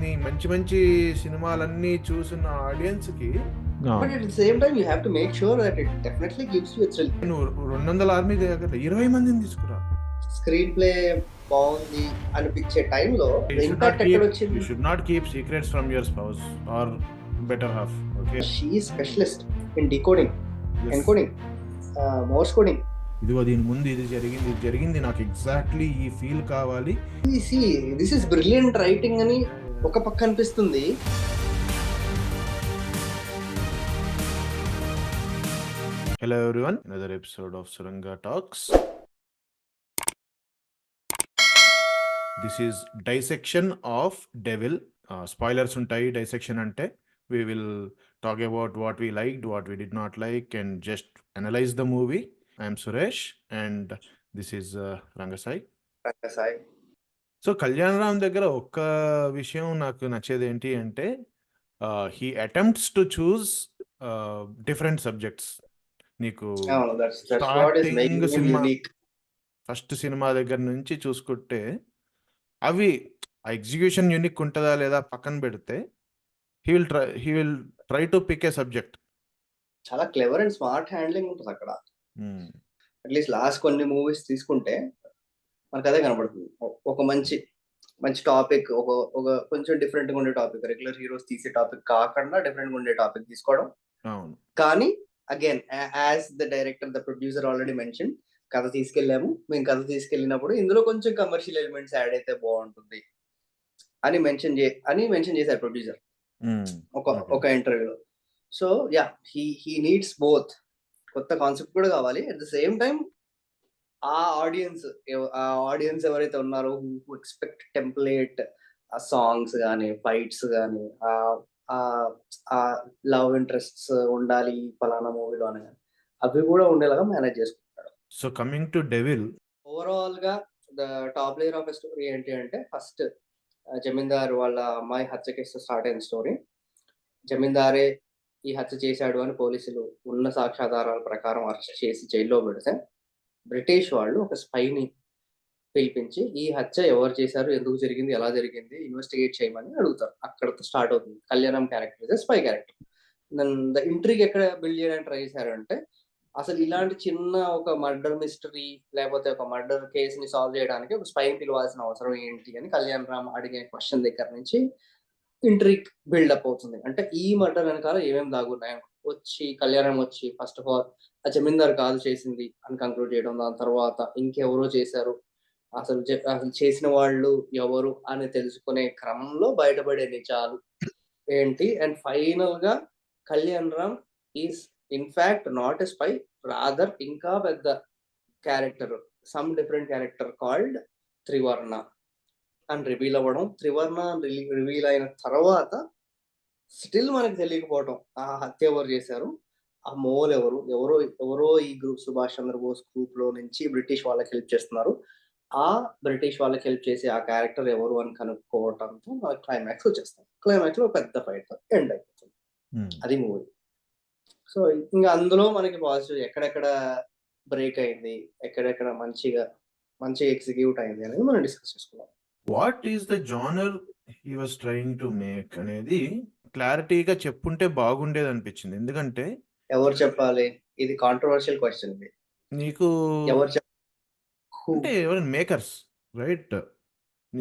ని మంచి మంచి సినిమాలన్నీ చూసిన ఆడియన్స్ కి But at the same time, you have to make sure that it definitely gives you a thrill. నువ్వు 200 ఆర్మీ దగ్గర 20 మందిని తీసుకురా. స్క్రీన్ ప్లే బాగుంది అనిపించే టైంలో ఇంపాక్ట్ ఎక్కడ వచ్చింది? You should not keep secrets from your spouse or better half. Okay. She is specialist in decoding, encoding, Morse coding. ఇదిగో దీని ముందు ఇది జరిగింది నాకు ఎగ్జాక్ట్లీ ఈ ఫీల్ కావాలి. This is brilliant writing అని ఒక పక్క అనిపిస్తుంది. Hello everyone, another episode of Suranga Talks. This is Dissection of Devil. Spoilers ఉంటాయి Dissection అంటే. We will talk about what we liked, what we did not like and just analyze the movie. I am Suresh and this is Ranga Sai. Ranga Sai. So Kalyan Ram దగ్గర ఒక్క విషయం నాకు నచ్చేది ఏంటి అంటే he attempts to choose different subjects. నీకు starting cinema first cinema దగ్గర నుంచి చూసుకుంటే అవి ఆ ఎగ్జిక్యూషన్ యూనిక్ ఉంటుందా లేదా పక్కన పెడితే he will try to pick a subject. చాలా క్లెవర్ అండ్ స్మార్ట్ హ్యాండ్లింగ్ ఉంటుంది అక్కడ. అట్లీస్ట్ లాస్ట్ కొన్ని మూవీస్ తీసుకుంటే మనకు అదే కనబడుతుంది. ఒక మంచి మంచి టాపిక్, ఒక కొంచెం డిఫరెంట్ గా ఉండే టాపిక్, రెగ్యులర్ హీరోస్ తీసే టాపిక్ కాకుండా డిఫరెంట్ గా ఉండే టాపిక్ తీసుకోవడం. కానీ again as the director, the producer already mention, కథ మేము కథ తీసుకెళ్ళినప్పుడు ఇందులో కొంచెం కమర్షియల్ ఎలిమెంట్స్ యాడ్ అయితే బాగుంటుంది అని మెన్షన్ చేశారు ప్రొడ్యూసర్ ఒక ఇంటర్వ్యూలో. So yeah, he needs both. కొత్త కాన్సెప్ట్ కూడా కావాలి, అట్ ద సేమ్ టైం ఆ ఆడియన్స్ ఎవరైతే ఉన్నారో హూ ఎక్స్పెక్ట్ టెంప్లేట్ సాంగ్స్ కానీ ఫైట్స్ కానీ ఆ లవ్ ఇంట్రెస్ట్స్ ఉండాలి ఫలానా మూవీలో అని అవి కూడా ఉండేలాగా మేనేజ్ చేసుకుంటాడు. So coming to Devil, overall గా the top layer of story ఏంటి అంటే, ఫస్ట్ జమీందార్ వాళ్ళ అమ్మాయి హత్య కేసు స్టార్ట్ అయిన స్టోరీ. జమీందారే ఈ హత్య చేశాడు అని పోలీసులు ఉన్న సాక్ష్యాధారాల ప్రకారం అరెస్ట్ చేసి జైల్లో పెడితే బ్రిటిష్ వాళ్ళు ఒక స్పైని పిలిపించి ఈ హత్య ఎవరు చేశారు, ఎందుకు జరిగింది, ఎలా జరిగింది ఇన్వెస్టిగేట్ చేయమని అడుగుతారు. అక్కడతో స్టార్ట్ అవుతుంది. కళ్యాణం character spy character. The intrigue ఎక్కడ బిల్డ్ చేయడానికి ట్రై చేశారంటే, అసలు ఇలాంటి చిన్న ఒక మర్డర్ మిస్టరీ లేకపోతే ఒక మర్డర్ కేసుని సాల్వ్ చేయడానికి ఒక స్పైని పిలవాల్సిన అవసరం ఏంటి అని కళ్యాణ్ రామ్ అడిగే క్వశ్చన్ దగ్గర నుంచి ఇంట్రీగ్ బిల్డప్ అవుతుంది. అంటే ఈ మర్డర్ వెనకాల ఏమేమి దాగున్నాయి కళ్యాణం వచ్చి ఫస్ట్ ఆఫ్ ఆల్ ఆ జమీందార్ కాదు చేసింది అని కంక్లూడ్ చేయడం, దాని తర్వాత ఇంకెవరో చేశారు, అసలు చేసిన వాళ్ళు ఎవరు అని తెలుసుకునే క్రమంలో బయటపడే నిజాలు ఏంటి. అండ్ ఫైనల్ గా Kalyan Ram is in fact not a spy, rather ఇంకా పెద్ద character, some different character called త్రివర్ణ అని రివీల్ అవ్వడం. త్రివర్ణ రివీల్ అయిన తర్వాత స్టిల్ మనకు తెలియకపోవడం ఆ హత్య ఎవరు చేశారు, ఆ మోల్ ఎవరో ఈ గ్రూప్ సుభాష్ చంద్రబోస్ గ్రూప్ లో నుంచి బ్రిటిష్ వాళ్ళకి హెల్ప్ చేస్తున్నారు, ఆ బ్రిటిష్ వాళ్ళకి హెల్ప్ చేసే ఆ క్యారెక్టర్ ఎవరు అని కనుక్కోవడంతో మనకి క్లైమాక్స్ వచ్చేస్తాం. క్లైమాక్స్ లో పెద్ద ఫైట్ ఎండ్ అయిపోతుంది. అది మూవీ. సో ఇంకా అందులో మనకి పాజిటివ్ ఎక్కడెక్కడ బ్రేక్ అయింది, ఎక్కడెక్కడ మంచిగా ఎగ్జిక్యూట్ అయింది అనేది మనం డిస్కస్ చేసుకున్నాం. What is the genre he was trying to make అనేది క్లారిటీగా చెప్పుంటే బాగుండేది అనిపించింది. ఎందుకంటే ఎవరు చెప్పాలి, ఇది కాంట్రవర్షియల్ క్వశ్చన్. నీకు ఎవరు అంటే ఎవరైనా మేకర్స్, రైట్?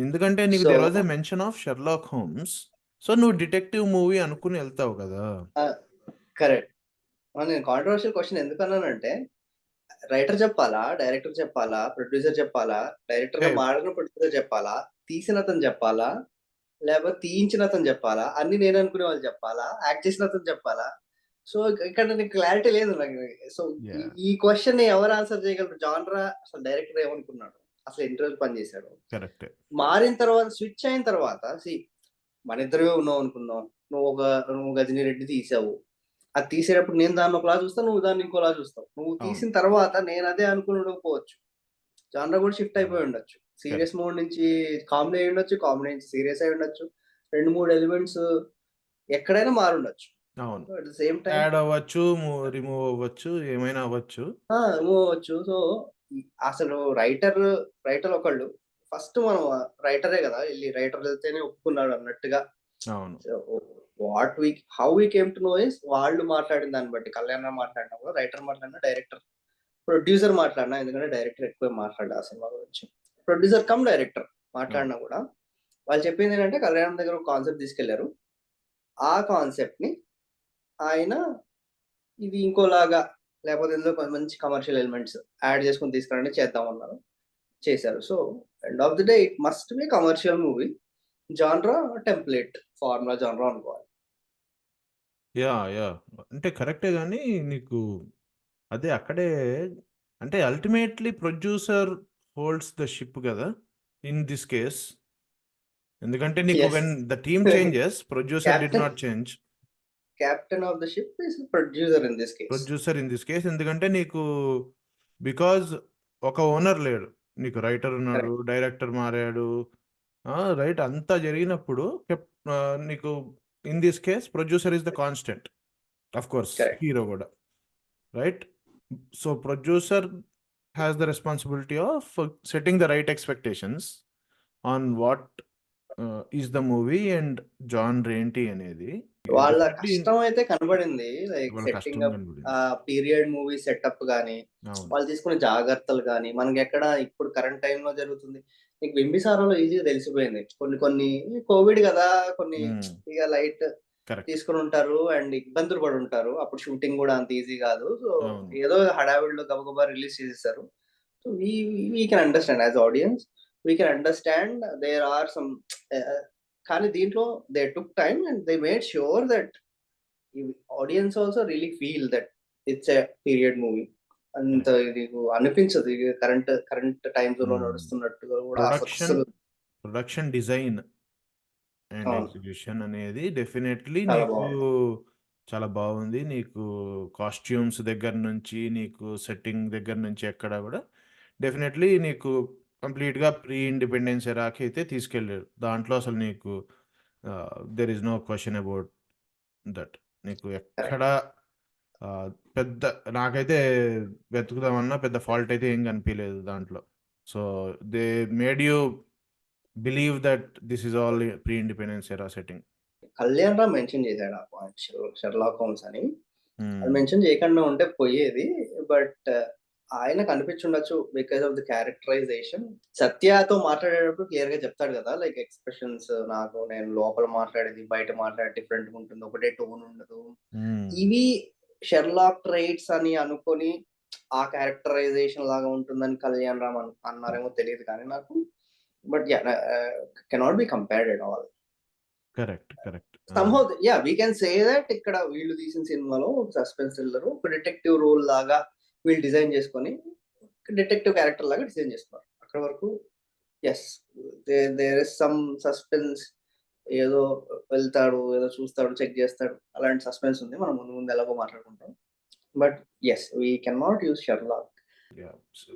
ఎందుకంటే నీకు there was a mention of Sherlock Holmes, so నువ్వు డిటెక్టివ్ మూవీ అనుకుని వెళ్తావు కదా. కరెక్ట్. నేను కాంట్రవర్షియల్ క్వశ్చన్ ఎందుకన్నానంటే, రైటర్ చెప్పాలా, డైరెక్టర్ చెప్పాలా, ప్రొడ్యూసర్ చెప్పాలా, డైరెక్టర్ మాడిన ప్రొడ్యూసర్ చెప్పాలా, తీసిన అతను చెప్పాలా, లేకపోతే తీయించిన అతను చెప్పాలా, అన్ని నేను అనుకునే వాళ్ళు చెప్పాలా, యాక్ట్ చేసిన అతను చెప్పాలా? సో ఇక్కడ నీకు క్లారిటీ లేదు నాకు. సో ఈ క్వశ్చన్ ఎవరు ఆన్సర్ చేయగలరు? జాన్రా అసలు డైరెక్టర్ ఏమనుకున్నాడు, అసలు ఎన్ని రోజులు పనిచేశాడు, మారిన తర్వాత స్విచ్ అయిన తర్వాత మన ఇద్దరే ఉన్నావు అనుకుందాం, నువ్వు గజనీ రెడ్డి తీసావు, అది తీసేటప్పుడు నేను దాన్ని ఒకలా చూస్తాను, నువ్వు దాన్ని ఇంకోలా చూస్తావు. నువ్వు తీసిన తర్వాత నేను అదే అనుకుని ఉండకపోవచ్చు, జాన్రా కూడా షిఫ్ట్ అయిపోయి ఉండొచ్చు. సీరియస్ మోడ్ నుంచి కామెడీ అయి ఉండొచ్చు, కామెడీ నుంచి సీరియస్ అయి ఉండొచ్చు, 2-3 ఎలిమెంట్స్ ఎక్కడైనా మారి ఉండొచ్చు. At the same time add అవ్వచ్చు, రిమూవ్ అవ్వచ్చు, ఏమైనా అవ్వచ్చు. సో అసలు రైటర్ ఒకళ్ళు ఫస్ట్ మనం రైటరే కదా, వెళ్ళి రైటర్ వెళ్తేనే ఒప్పుకున్నాడు అన్నట్టుగా. అవును. How we came to know is వాళ్ళు మాట్లాడిన దాన్ని బట్టి, కళ్యాణ్ రామ్ మాట్లాడినా కూడా, రైటర్ మాట్లాడినా, డైరెక్టర్, ప్రొడ్యూసర్ మాట్లాడినా, ఎందుకంటే డైరెక్టర్ ఎక్కువ మాట్లాడా ఆ సినిమా గురించి, ప్రొడ్యూసర్ కమ్ డైరెక్టర్ మాట్లాడినా కూడా వాళ్ళు చెప్పింది ఏంటంటే కళ్యాణ్ దగ్గర ఒక కాన్సెప్ట్ తీసుకెళ్లారు, ఆ కాన్సెప్ట్ ని ఆయన ఇది ఇంకోలాగా, లేకపోతే ఇందులో మంచి కమర్షియల్ ఎలిమెంట్స్ యాడ్ చేసుకుని తీసుకురండి చేద్దామన్నారు, చేశారు. So end of the day it must be commercial movie, genre template, formula genre అనుకోవాలి. యా అంటే కరెక్టే, కానీ నీకు అదే అక్కడే అంటే ultimately producer holds the ship కదా ఇన్ దిస్ కేస్. ఎందుకంటే నీకు yes. When the team changes producer did captain not change. Captain of the ship is producer in this case. Producer in this case ఎందుకంటే నీకు because ఒక owner లేడు, నీకు writer ఉన్నాడు, correct. Director మారాడు, right, అంతా జరిగినప్పుడు నీకు in this case producer is the constant, of course correct. Hero కూడా, right. So producer has the responsibility of setting the right expectations on what is the movie and genre ఏంటి అనేది. వాళ్ళ Definitely కష్టం అయితే కనబడింది, లైక్ వాళ్ళ కష్టం setting up కనబడింది. పీరియడ్ మూవీ సెటప్ గానీ, అవును. వాళ్ళు తీసుకునే జాగ్రత్తలు గానీ, మనకి ఎక్కడ ఇప్పుడు కరెంట్ టైంలో జరుగుతుంది. నీకు బింబిసారాలో ఈజీగా తెలిసిపోయింది. కొన్ని కొన్ని కోవిడ్ కదా, కొన్ని ఇక లైట్ కరెక్ట్. తీసుకుని ఉంటారు అండ్ ఇబ్బందులు పడి ఉంటారు. అప్పుడు షూటింగ్ కూడా అంత ఈజీ కాదు. సో అవును. ఏదో హడావిడిలో గబగబా రిలీజ్ చేసేసారు. So we can understand as audience, we can understand there are some, కానీ దీంట్లో they took time and they made sure that audience also really feel that it's a period movie. అంత ఇది అనిపించదు కరెంట్ టైమ్స్ లో నడుస్తున్నట్టుగా కూడా అసలు. Production design and అవును, ఎగ్జిక్యూషన్ అనేది డెఫినెట్లీ చాలా నీకు బాగుంది. చాలా బాగుంది. నీకు కాస్ట్యూమ్స్ దగ్గర నుంచి, నీకు సెట్టింగ్ దగ్గర నుంచి ఎక్కడ కూడా డెఫినెట్లీ నీకు కంప్లీట్గా ప్రీ ఇండిపెండెన్స్ ఎరాకి అయితే తీసుకెళ్ళారు. దాంట్లో అసలు నీకు there is no question about that. నీకు ఎక్కడ పెద్ద నాకైతే వెతుకుదామన్నా పెద్ద ఫాల్ట్ అయితే ఏం కనిపించలేదు దాంట్లో. So they made you believe that this is all pre independence ఎరా సెట్టింగ్. కళ్యాణ్ రామ్ మెన్షన్ చేశాడు ఆ పాయింట్, షెర్లాక్ హోమ్స్ అని. అది మెన్షన్ చేయకుండా ఉంటే పోయేది, బట్ ఆయనకు అనిపించుండొచ్చు బికాస్ ఆఫ్ ది క్యారెక్టరైజేషన్. సత్యతో మాట్లాడేటప్పుడు క్లియర్ గా చెప్తాడు కదా, లైక్ ఎక్స్ప్రెషన్స్, నాకు నేను లోపల మాట్లాడేది బయట మాట్లాడే డిఫరెంట్ గా ఉంటుంది, ఒకటే టోన్ ఉండదు. ఇవి షెర్లాక్ ట్రైట్స్ అని అనుకొని ఆ క్యారెక్టరైజేషన్ లాగా ఉంటుందని కళ్యాణ్ రామ్ అన్నారేమో తెలియదు కానీ నాకు, but cannot be compared at all. Correct. somehow yeah we can say that ఇక్కడ వీళ్ళు తీసిన సినిమాలో సస్పెన్స్ థ్రిల్లర్ ఒక డిటెక్టివ్ రోల్ లాగా వీళ్ళు డిజైన్ చేసుకొని డిటెక్టివ్ క్యారెక్టర్ లాగా డిజైన్ చేసుకున్నారు. అక్కడ వరకు yes, there is some suspense, ఏదో వెళ్తాడు, ఏదో చూస్తాడు, చెక్ చేస్తాడు, అలాంటి సస్పెన్స్ ఉంది. మనం ముందు ముందు ఎలాగో మాట్లాడుకుంటాం, but as we can not use Sherlock.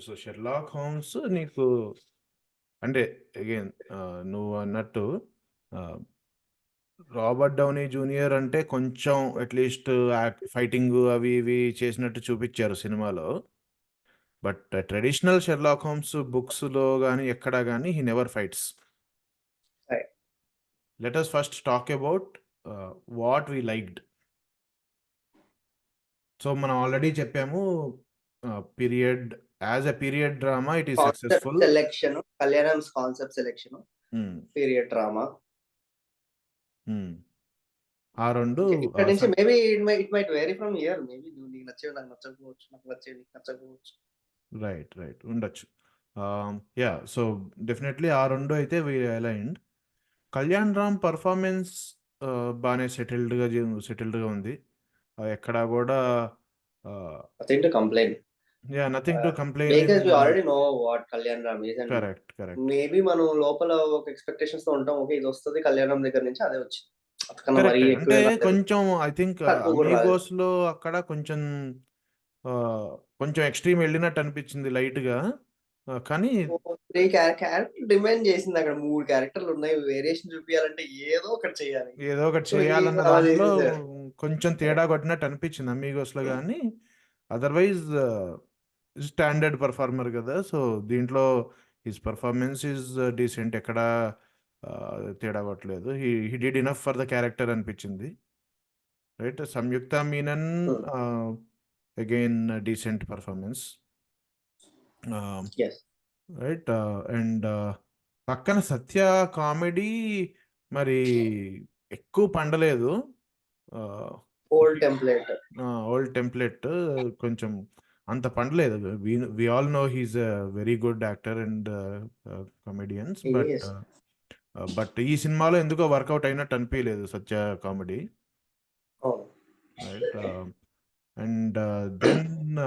So Sherlock Holmes నీకు అంటే అగైన్ నువ్వు అన్నట్టు రాబర్ట్ డౌనీ జూనియర్ అంటే కొంచెం అట్లీస్ట్ ఫైటింగ్ అవి ఇవి చేసినట్టు చూపించారు సినిమాలో. బట్ ట్రెడిషనల్ షెర్లాక్ హోమ్స్ బుక్స్లో కానీ ఎక్కడా కానీ he never fights. Let us first talk about what we liked. So మనం ఆల్రెడీ చెప్పాము, period as a period drama it is successful. Selection, Kalyan's concept selection, period drama, ఆ రెండు ఇక్కడ నుంచి maybe it might vary from here, maybe నీకు నచ్చేవి నాకు నచ్చకపోవచ్చు, నాకు నచ్చేవి నీకు నచ్చకపోవచ్చు. రైట్ ఉండొచ్చు. యా, సో డెఫినెట్లీ ఆ రెండు అయితే అలైన్డ్. కళ్యాణ్ రామ్ పర్ఫార్మెన్స్ బాగానే సెటిల్డ్గా ఉంది. ఎక్కడా కూడా nothing to complain. Nothing to complain. Because we already know what Kalyan Ram is and correct. Maybe మనం లోపల ఒక ఎక్స్పెక్టేషన్స్ తో ఉంటాం, ఓకే ఇది వస్తుంది కళ్యాణ్ రామ్ దగ్గర నుంచి, అదే వచ్చింది. అంటే కొంచెం ఐ థింక్ అమీగోస్ లో అక్కడ కొంచెం ఎక్స్ట్రీమ్ వెళ్ళినట్టు అనిపించింది లైట్ గా, కానీ క్యారెక్టర్ డిమాండ్ చేసింది. అక్కడ 3 క్యారెక్టర్లు ఉన్నాయి, వేరియేషన్ చూపించాలంటే ఏదో ఒకటి చేయాలన్న దాంట్లో కొంచెం తేడా కొట్టినట్టు అనిపించింది అమీగోస్ లో. కానీ అదర్వైజ్ స్టాండర్డ్ పర్ఫార్మర్ కదా, సో దీంట్లో హిస్ పర్ఫార్మెన్స్ ఈజ్ డీసెంట్, ఎక్కడ తేడా కొట్టలేదు. He did enough for the character అనిపించింది. Right. Samyuktha Menon again decent performance. Yes. Right. And పక్కన సత్య కామెడీ మరి ఎక్కువ పండలేదు. Old template. ఓల్డ్ టెంప్లెట్ కొంచెం అంత పండలేదు. We all know he's a very good actor and comedians, but ఈ సినిమాలో ఎందుకో వర్కౌట్ అయినట్టు అనిపించలేదు Satya comedy. Right. And then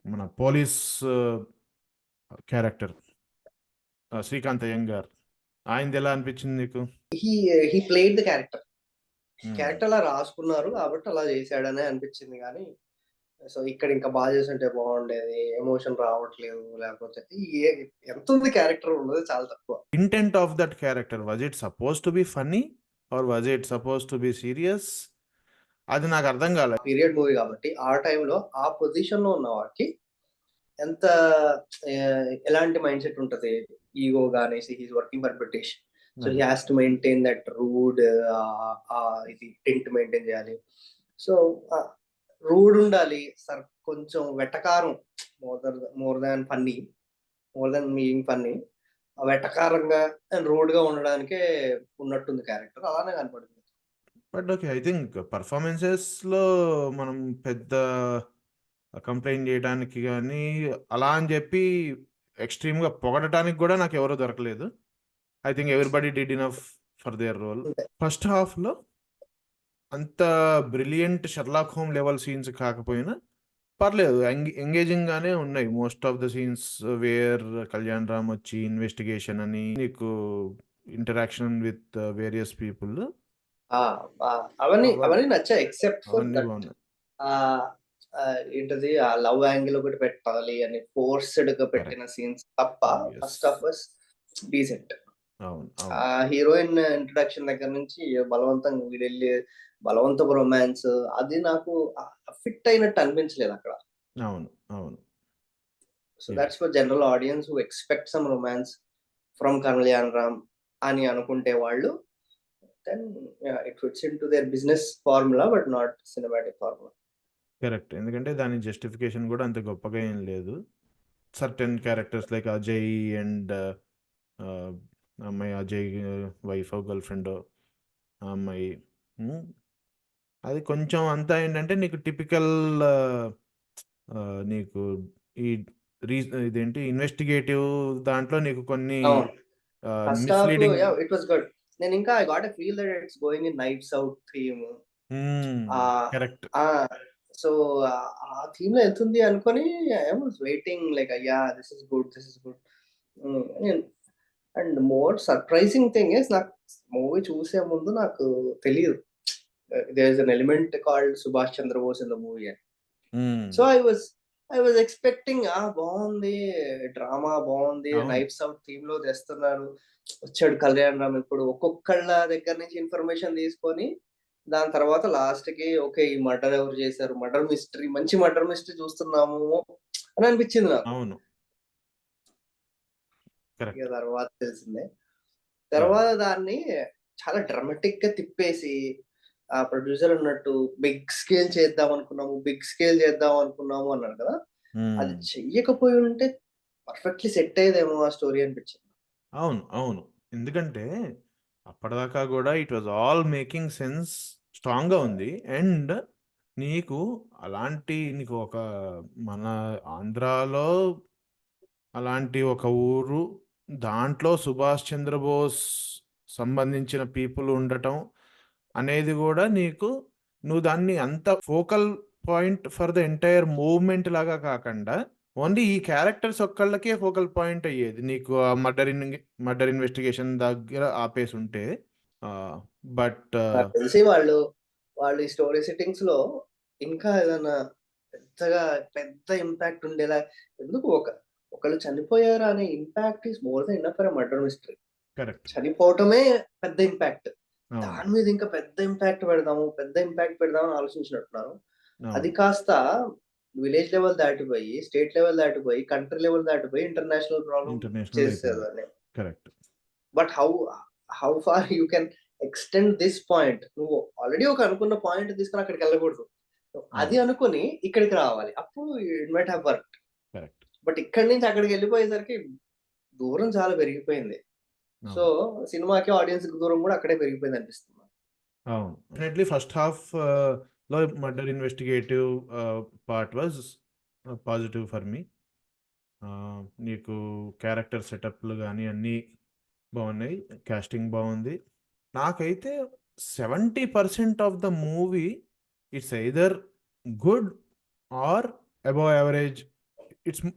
మన పోలీస్ క్యారెక్టర్ శ్రీకాంత్ అయ్యంగార్, ఆయనది ఎలా అనిపించింది నీకు? హీ ప్లేడ్ ద క్యారెక్టర్ అలా రాసుకున్నారు కాబట్టి అలా చేశాడనే అనిపించింది. కానీ సో ఇక్కడ ఇంకా బాగా చేస్తుంటే బాగుండేది, ఎమోషన్ రావట్లేదు, లేకపోతే ఎంత ఉంది క్యారెక్టర్ ఉండదు, చాలా తక్కువ. Intent of that character, was it suppose to be funny or was it suppose to be serious? అది నాకు అర్థం కాలేదు. పీరియడ్ మూవీ కాబట్టి ఆ టైంలో ఆ పొజిషన్ లో ఉన్న వాడికి ఎంత ఎలాంటి మైండ్ సెట్ ఉంటది, ఈగో గానీ, he's working for British, so he has to maintain that rude, ఇది టెంట్ మెయింటైన్ చేయాలి. సో రూడ్ ఉండాలి, కొంచెం వెటకారం, more than funny, more than being funny, వెటకారంగా అండ్ రూడ్ గా ఉండడానికే ఉన్నట్టుంది క్యారెక్టర్, అలానే కనపడుతుంది. బట్ ఓకే, ఐ థింక్ పర్ఫార్మెన్సెస్లో మనం పెద్ద కంప్లైంట్ చేయడానికి కానీ అలా అని చెప్పి ఎక్స్ట్రీమ్గా పొగడటానికి కూడా నాకు ఎవరో దొరకలేదు. I think everybody did enough for their role. First హాఫ్లో అంత బ్రిలియంట్ షెర్లాక్ హోమ్ లెవెల్ సీన్స్ కాకపోయినా పర్లేదు, ఎంగేజింగ్ గానే ఉన్నాయి most of the scenes, where Kalyan Ram వచ్చి ఇన్వెస్టిగేషన్ అని, నీకు ఇంటరాక్షన్ విత్ వేరియస్ పీపుల్, అవన్నీ నచ్చాయి, ఎక్సెప్ట్ ఫర్ అవన్నీ దట్ బాగున్నాయి. ఏంటది ఆ లవ్ యాంగిల్ ఒకటి పెట్టాలి అని ఫోర్స్డ్ గా పెట్టిన సీన్స్ తప్ప ఫస్ట్ ఆఫ్ ఆల్ డీసెంట్. ఆ హీరోయిన్ ఇంట్రడక్షన్ దగ్గర నుంచి బలవంతంగా వీడెళ్ళి బలవంతపు రొమాన్స్, అది నాకు ఫిట్ అయినట్టు అనిపించలేదు అక్కడ. అవును, అవును. So that's for general audience who expect some romance from Kalyan Ram అని అనుకుంటే వాళ్ళు, then it fits in to their business formula but not cinematic formula. Correct. ఎందుకంటే దాని జస్టిఫికేషన్ కూడా అంత గొప్పగా ఏం లేదు. Certain characters like Ajay and అమ్మాయి, అజయ్ వైఫ్ గర్ల్ ఫ్రెండ్ అమ్మాయి, అది కొంచెం అంతా ఏంటంటే నీకు టిపికల్, నీకు ఈ ఇదేంటి ఇన్వెస్టిగేటివ్ దాంట్లో నీకు కొన్ని first half it was good. నేను ఇంకా I got a feel that it's going in knives out theme. Correct. So ఆ థీమ్ లో వెళ్తుంది అనుకొని ఐ వాస్ వెయిటింగ్ లైక్ అయ్యా this is good. And more surprising thing is, నాకు movie చూసే ముందు నాకు తెలియదు there is an element called Subhash Chandrabose in the movie అని. సో ఐ వాజ్ ఎక్స్పెక్టింగ్ బాగుంది, డ్రామా బాగుంది, నైట్స్ అవుట్ థీమ్ లో తెస్తున్నారు, వచ్చాడు కళ్యాణ్ రామ్, ఇప్పుడు ఒక్కొక్కళ్ళ దగ్గర నుంచి ఇన్ఫర్మేషన్ తీసుకొని దాని తర్వాత లాస్ట్ కి ఓకే ఈ మర్డర్ ఎవరు చేశారు, మర్డర్ మిస్టరీ, మంచి మర్డర్ మిస్టరీ చూస్తున్నాము అని అనిపించింది నాకు. అవును, తర్వాత తెలిసిందే. తర్వాత దాన్ని చాలా డ్రామాటిక్ గా తిప్పేసి, ఆ ప్రొడ్యూసర్ అన్నట్టు బిగ్ స్కేల్ చేద్దాం అనుకున్నాము అన్నాడు కదా, అది చెయ్యకపోయి ఉంటే పర్ఫెక్ట్లీ సెట్ అయ్యేదేమో ఆ స్టోరీ అనిపించింది. అవును, అవును. ఎందుకంటే అప్పటిదాకా కూడా it was all making sense, స్ట్రాంగ్గా ఉంది. అండ్ నీకు నీకు ఒక మన ఆంధ్రాలో అలాంటి ఒక ఊరు, దాంట్లో సుభాష్ చంద్రబోస్ సంబంధించిన పీపుల్ ఉండటం అనేది కూడా నువ్వు దాన్ని అంత focal point for the entire movement లాగా కాకుండా ఓన్లీ ఈ క్యారెక్టర్స్ ఒక్కళ్ళకే ఫోకల్ పాయింట్ అయ్యేది, నీకు ఆ మర్డర్ ఇన్వెస్టిగేషన్ దగ్గర ఆపేసి ఉంటే. బట్ తెలిసి వాళ్ళు ఈ స్టోరీ సెట్టింగ్స్ లో ఇంకా ఏదైనా పెద్ద ఇంపాక్ట్ ఉండేలా, ఎందుకు ఒకళ్ళు చనిపోయారు అనే impact is more than enough for a murder mystery. Correct. చనిపోవటమే పెద్ద ఇంపాక్ట్, దాని మీద ఇంకా పెద్ద ఇంపాక్ట్ పెడదాము అని ఆలోచించినట్టున్నారు. అది కాస్త విలేజ్ లెవెల్ దాటిపోయి, స్టేట్ లెవెల్ దాటిపోయి, కంట్రీ లెవెల్ దాటిపోయి ఇంటర్నేషనల్ ప్రాబ్లమ్ ఇంటర్నేషనల్ చేసేది అయిపోయింది. దాన్ని. Correct. But how far you can extend this point? నువ్వు ఆల్రెడీ ఒక అనుకున్న పాయింట్ తీసుకొని అక్కడికి వెళ్ళకూడదు. అది అనుకుని ఇక్కడికి రావాలి. అప్పుడు it might have work. Correct. But ఇక్కడి నుంచి అక్కడికి వెళ్ళిపోయేసరికి దూరం చాలా పెరిగిపోయింది. సో సినిమాకి ఆడియన్స్ దూరం కూడా అక్కడే పెరిగిపోయింది అనిపిస్తుంది. అవును. డెఫినెట్లీ ఫస్ట్ హాఫ్ లో murder investigative part was positive for me. నీకు క్యారెక్టర్ సెటప్లు కానీ అన్నీ బాగున్నాయి, కాస్టింగ్ బాగుంది. నాకైతే 70% of the movie it's either good or above average.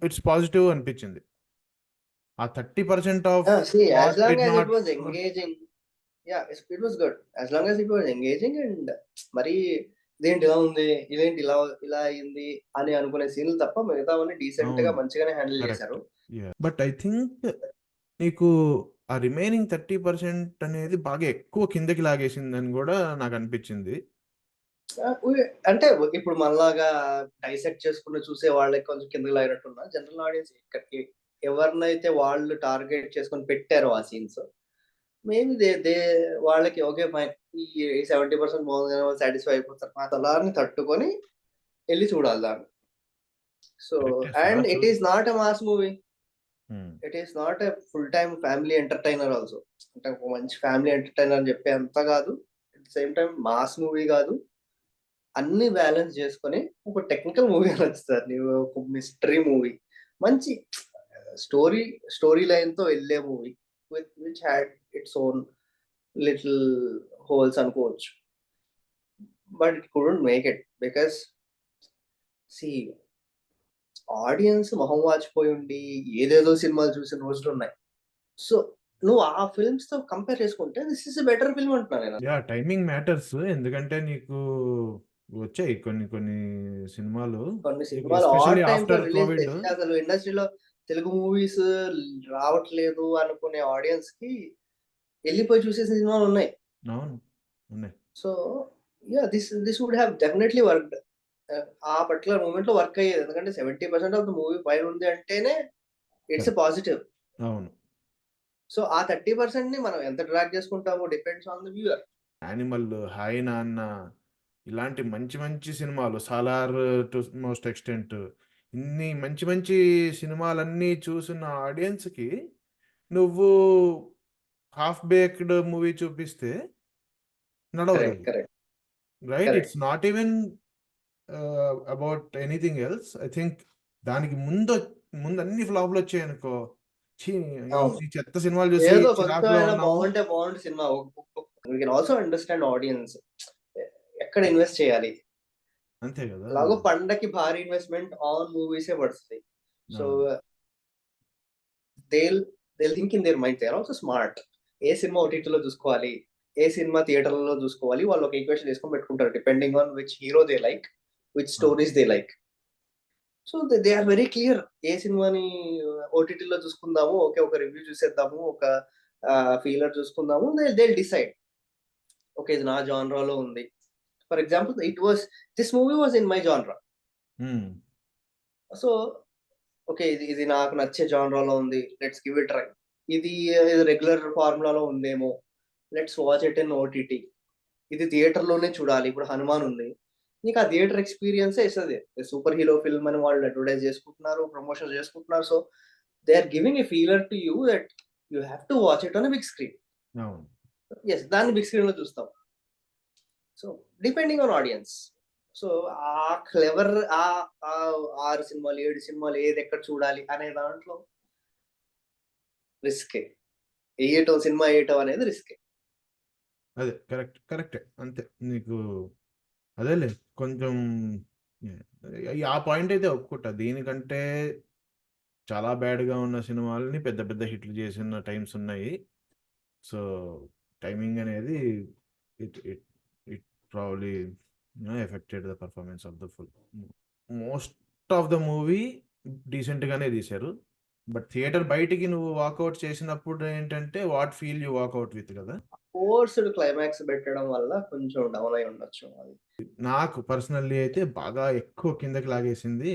It's positive అనిపించింది. ఆ 30% of See, as what long did as it not was engaging, yeah, it was good. As long as it was engaging and మరి ఇదేంటి ఇలా ఉంది, ఇదేంటి ఇలా ఇలా అయింది అని అనుకునే సీన్లు తప్ప మిగతావన్నీ డీసెంట్ గా అవును. మంచిగానే హ్యాండిల్ కరెక్ట్. చేశారు. బట్ ఐ థింక్ నీకు ఆ రిమైనింగ్ 30% అనేది బాగా ఎక్కువ కిందకి లాగేసిందని కూడా నాకు అనిపించింది. అంటే ఇప్పుడు మనలాగా డైసెక్ట్ చేసుకుని చూసే వాళ్ళకి కొంచెం కిందకి లాగినట్టున్నా, జనరల్ ఆడియన్స్ ఇక్కడికి ఎవరినైతే వాళ్ళు టార్గెట్ చేసుకొని పెట్టారో ఆ సీన్స్, మేబీ దే వాళ్ళకి ఓకే ఫైన్, ఈ 70% బాగుంది వాళ్ళు సాటిస్ఫై అయిపోతారు. ఆ తలారిని తట్టుకొని వెళ్ళి చూడాలి దాన్ని. So and it is not a mass movie, it is not a full time family entertainer also. అంటే ఒక మంచి ఫ్యామిలీ ఎంటర్టైనర్ అని చెప్పే అంత కాదు, at the same time mass movie కాదు. అన్ని బ్యాలెన్స్ చేసుకొని ఒక టెక్నికల్ మూవీ నచ్చుతారు. నీవు ఒక మిస్టరీ మూవీ, మంచి స్టోరీ లైన్ తో వెళ్ళే movie which had its own little holes అనుకోవచ్చు. But it couldn't make it because see audience మొహం వాచిపోయి ఉండి ఏదేదో సినిమాలు చూసిన రోజులు ఉన్నాయి. సో నువ్వు ఆ ఫిల్మ్స్ తో కంపేర్ చేసుకుంటే దిస్ ఇస్ బెటర్ ఫిల్మ్ అంటున్నా నేను. Yeah, timing matters. ఎందుకంటే నీకు వచ్చాయి కొన్ని సినిమాలు, కొన్ని సినిమాలు ఎస్పెషల్లీ ఆడ్ టైమ్ లో ఆఫ్టర్ రిలీజ్ కోవిడ్. చేసి అసలు ఇండస్ట్రీలో తెలుగు మూవీస్ రావట్లేదు అనుకునే ఆడియన్స్ కి వెళ్ళిపోయి చూసేసిన సినిమాలు ఉన్నాయి. అవును, ఉన్నాయి. So yeah, this would have definitely worked. ఆ పర్టికులర్ మూమెంట్ లో వర్క్ అయ్యేది, ఎందుకంటే 70% ఆఫ్ ద మూవీ పైన ఉంది అంటేనే ఇట్స్ ఎ పాజిటివ్. అవును. సో ఆ 30% ని మనం ఎంత ట్రాక్ చేసుకుంటామో depends on the viewer. Animal, hi Nanna, ఇలాంటి మంచి మంచి సినిమాలు, సాలార్ టు మోస్ట్ ఎక్స్టెంట్, ఇన్ని మంచి మంచి సినిమాలన్నీ చూసిన ఆడియన్స్కి నువ్వు హాఫ్ బేక్డ్ మూవీ చూపిస్తే నడవదు. Correct. Right. Correct. It's not even about anything else. I think దానికి ముందు అన్ని ఫ్లాప్లు వచ్చాయి అనుకో, ఈ చెత్త సినిమాలు చూసి ఏదో చిరాకులో కొంచెం ఉన్నాము. బాగుంటే బాగుంది cinema. We can also understand audience ఎక్కడ ఇన్వెస్ట్ చేయాలి. అంతే కదా. అలాగో పండకి భారీ ఇన్వెస్ట్మెంట్ ఆన్ మూవీసే పడుతుంది. So they think in their mind, they are also smart. ఏ సినిమా ఓటీటీలో చూసుకోవాలి, ఏ సినిమా థియేటర్లలో చూసుకోవాలి, వాళ్ళు ఒక ఈక్వేషన్ చేసుకొని పెట్టుకుంటారు depending on which hero they like, which stories they like. So they are very clear. ఏ సినిమాని ఓటీటీలో చూసుకుందాము, ఓకే ఒక రివ్యూ చూసేద్దాము, ఒక ఫీలర్ చూసుకుందాము, దే డిసైడ్ ఓకే ఇది నా జాన్రాలో ఉంది. For example this movie was in my genre. So okay ఇది నాకు నచ్చే జాన్రాలో ఉంది, లెట్స్ గివ్ ఇట్ ట్రై. ఇది రెగ్యులర్ ఫార్ములాలో ఉందేమో, let's watch it in OTT. ఇది థియేటర్లోనే చూడాలి. ఇప్పుడు హనుమాన్ ఉంది, నీకు ఆ థియేటర్ ఎక్స్పీరియన్సే ఇస్తుంది. సూపర్ హీరో ఫిల్మ్ అని వాళ్ళు అడ్వర్టైజ్ చేసుకుంటున్నారు, ప్రమోషన్ చేసుకుంటున్నారు. So they are giving a feeler to you that you have to watch it on big screen. Yes, దాన్ని బిగ్ స్క్రీన్ లో చూస్తాం. So depending on audience. So ఆ clever, ఆ 6 సినిమాలు 7 సినిమాలు ఏది ఎక్కడ చూడాలి అనే దాంట్లో రిస్కే. సినిమా వేయటం అనేది రిస్కే. అదే కరెక్టే. అంతే. నీకు అదేలే కొంచెం ఆ పాయింట్ అయితే ఒప్పుకుంటా. దీనికంటే చాలా బ్యాడ్గా ఉన్న సినిమాలని పెద్ద పెద్ద హిట్లు చేసిన టైమ్స్ ఉన్నాయి. సో టైమింగ్ అనేది it it it probably affected the performance of the full. Most of the movie డీసెంట్గానే తీశారు. బట్ థియేటర్ బయటికి నువ్వు వాకౌట్ చేసినప్పుడు ఏంటంటే what feel you walk out with కదా. ఫోర్స్డ్ క్లైమాక్స్ పెట్టడం వల్ల కొంచెం డౌన్ అయి ఉండొచ్చు అది. నాకు పర్సనల్లీ అయితే బాగా ఎక్కువ కిందకి లాగేసింది.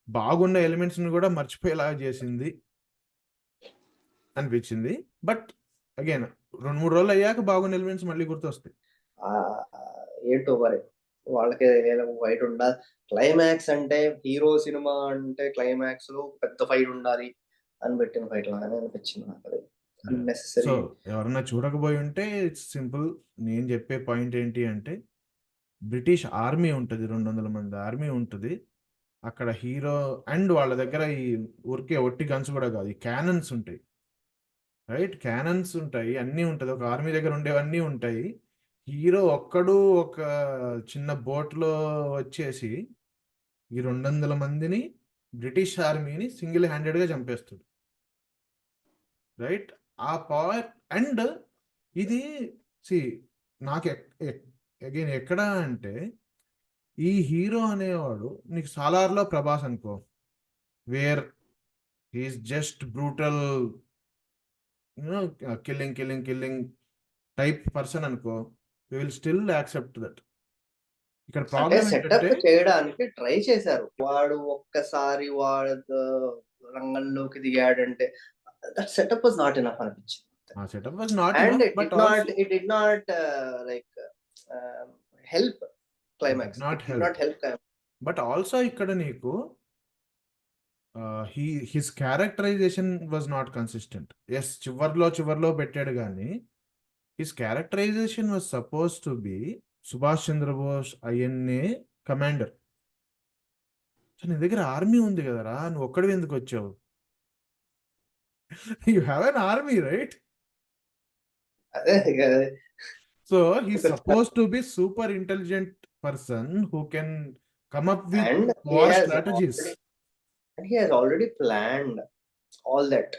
బాగున్న ఎలిమెంట్స్‌ని కూడా మర్చిపోయేలాగా చేసింది అనిపించింది. బట్ అగైన్ 2, 3 రోజులు అయ్యాక బాగున్న ఎలిమెంట్స్ మళ్ళీ గుర్తొస్తాయి. ఏంటో మరి వాళ్ళకి ఫైట్ ఉండాలి. క్లైమాక్స్ అంటే హీరో సినిమా అంటే క్లైమాక్స్ లో పెద్ద ఫైట్ ఉండాలి అని పెట్టిన ఫైట్ లాగానే అనిపించింది నాకు అది. So unnecessary. ఎవరన్నా చూడకపోయి ఉంటే ఇట్స్ సింపుల్. నేను చెప్పే పాయింట్ ఏంటి అంటే బ్రిటిష్ ఆర్మీ ఉంటది. 200 మంది ఆర్మీ ఉంటది. అక్కడ హీరో అండ్ వాళ్ళ దగ్గర ఈ ఊరికే ఒట్టి గన్స్ కూడా కాదు. ఈ క్యానన్స్ ఉంటాయి. రైట్? క్యానన్స్ ఉంటాయి. అన్నీ ఉంటది. ఒక ఆర్మీ దగ్గర ఉండేవన్నీ ఉంటాయి. హీరో ఒక్కడు ఒక చిన్న బోట్‌లో వచ్చేసి ఈ 200 మందిని బ్రిటిష్ ఆర్మీని సింగిల్ హ్యాండెడ్‌గా చంపేస్తాడు. రైట్? ఆ పవర్ అండ్ ఇది సీ నాకు అగైన్ ఎక్కడ అంటే ఈ హీరో అనేవాడు నీకు 'సాలార్‌లో' ప్రభాస్ అనుకో. Where he is just brutal killing type person అనుకో. We will still accept that. ఇక్కడ అంటే ప్రాబ్లమ్ సెటప్ ఏంటంటే చేయడానికి ట్రై చేశారు. వాడు ఒక్కసారి వాడు రంగంలోకి దిగాడంటే that setup was not enough అనిపించింది. ఆ setup was not and enough but also it did not like help climax. Not it did help. Not help. But also ఇక్కడ నీకు his characterization was not consistent. Yes చివర్లో పెట్టాడు కానీ his characterization was suppose to be Subhash Chandrabose INA commander. So నీ దగ్గర army ఉంది కదరా, నువ్వు ఒక్కడివి ఎందుకు వచ్చావు? You have an army, right? అదే కదా. So he's suppose to be super intelligent person who can come up with and war strategies. he has already planned all that.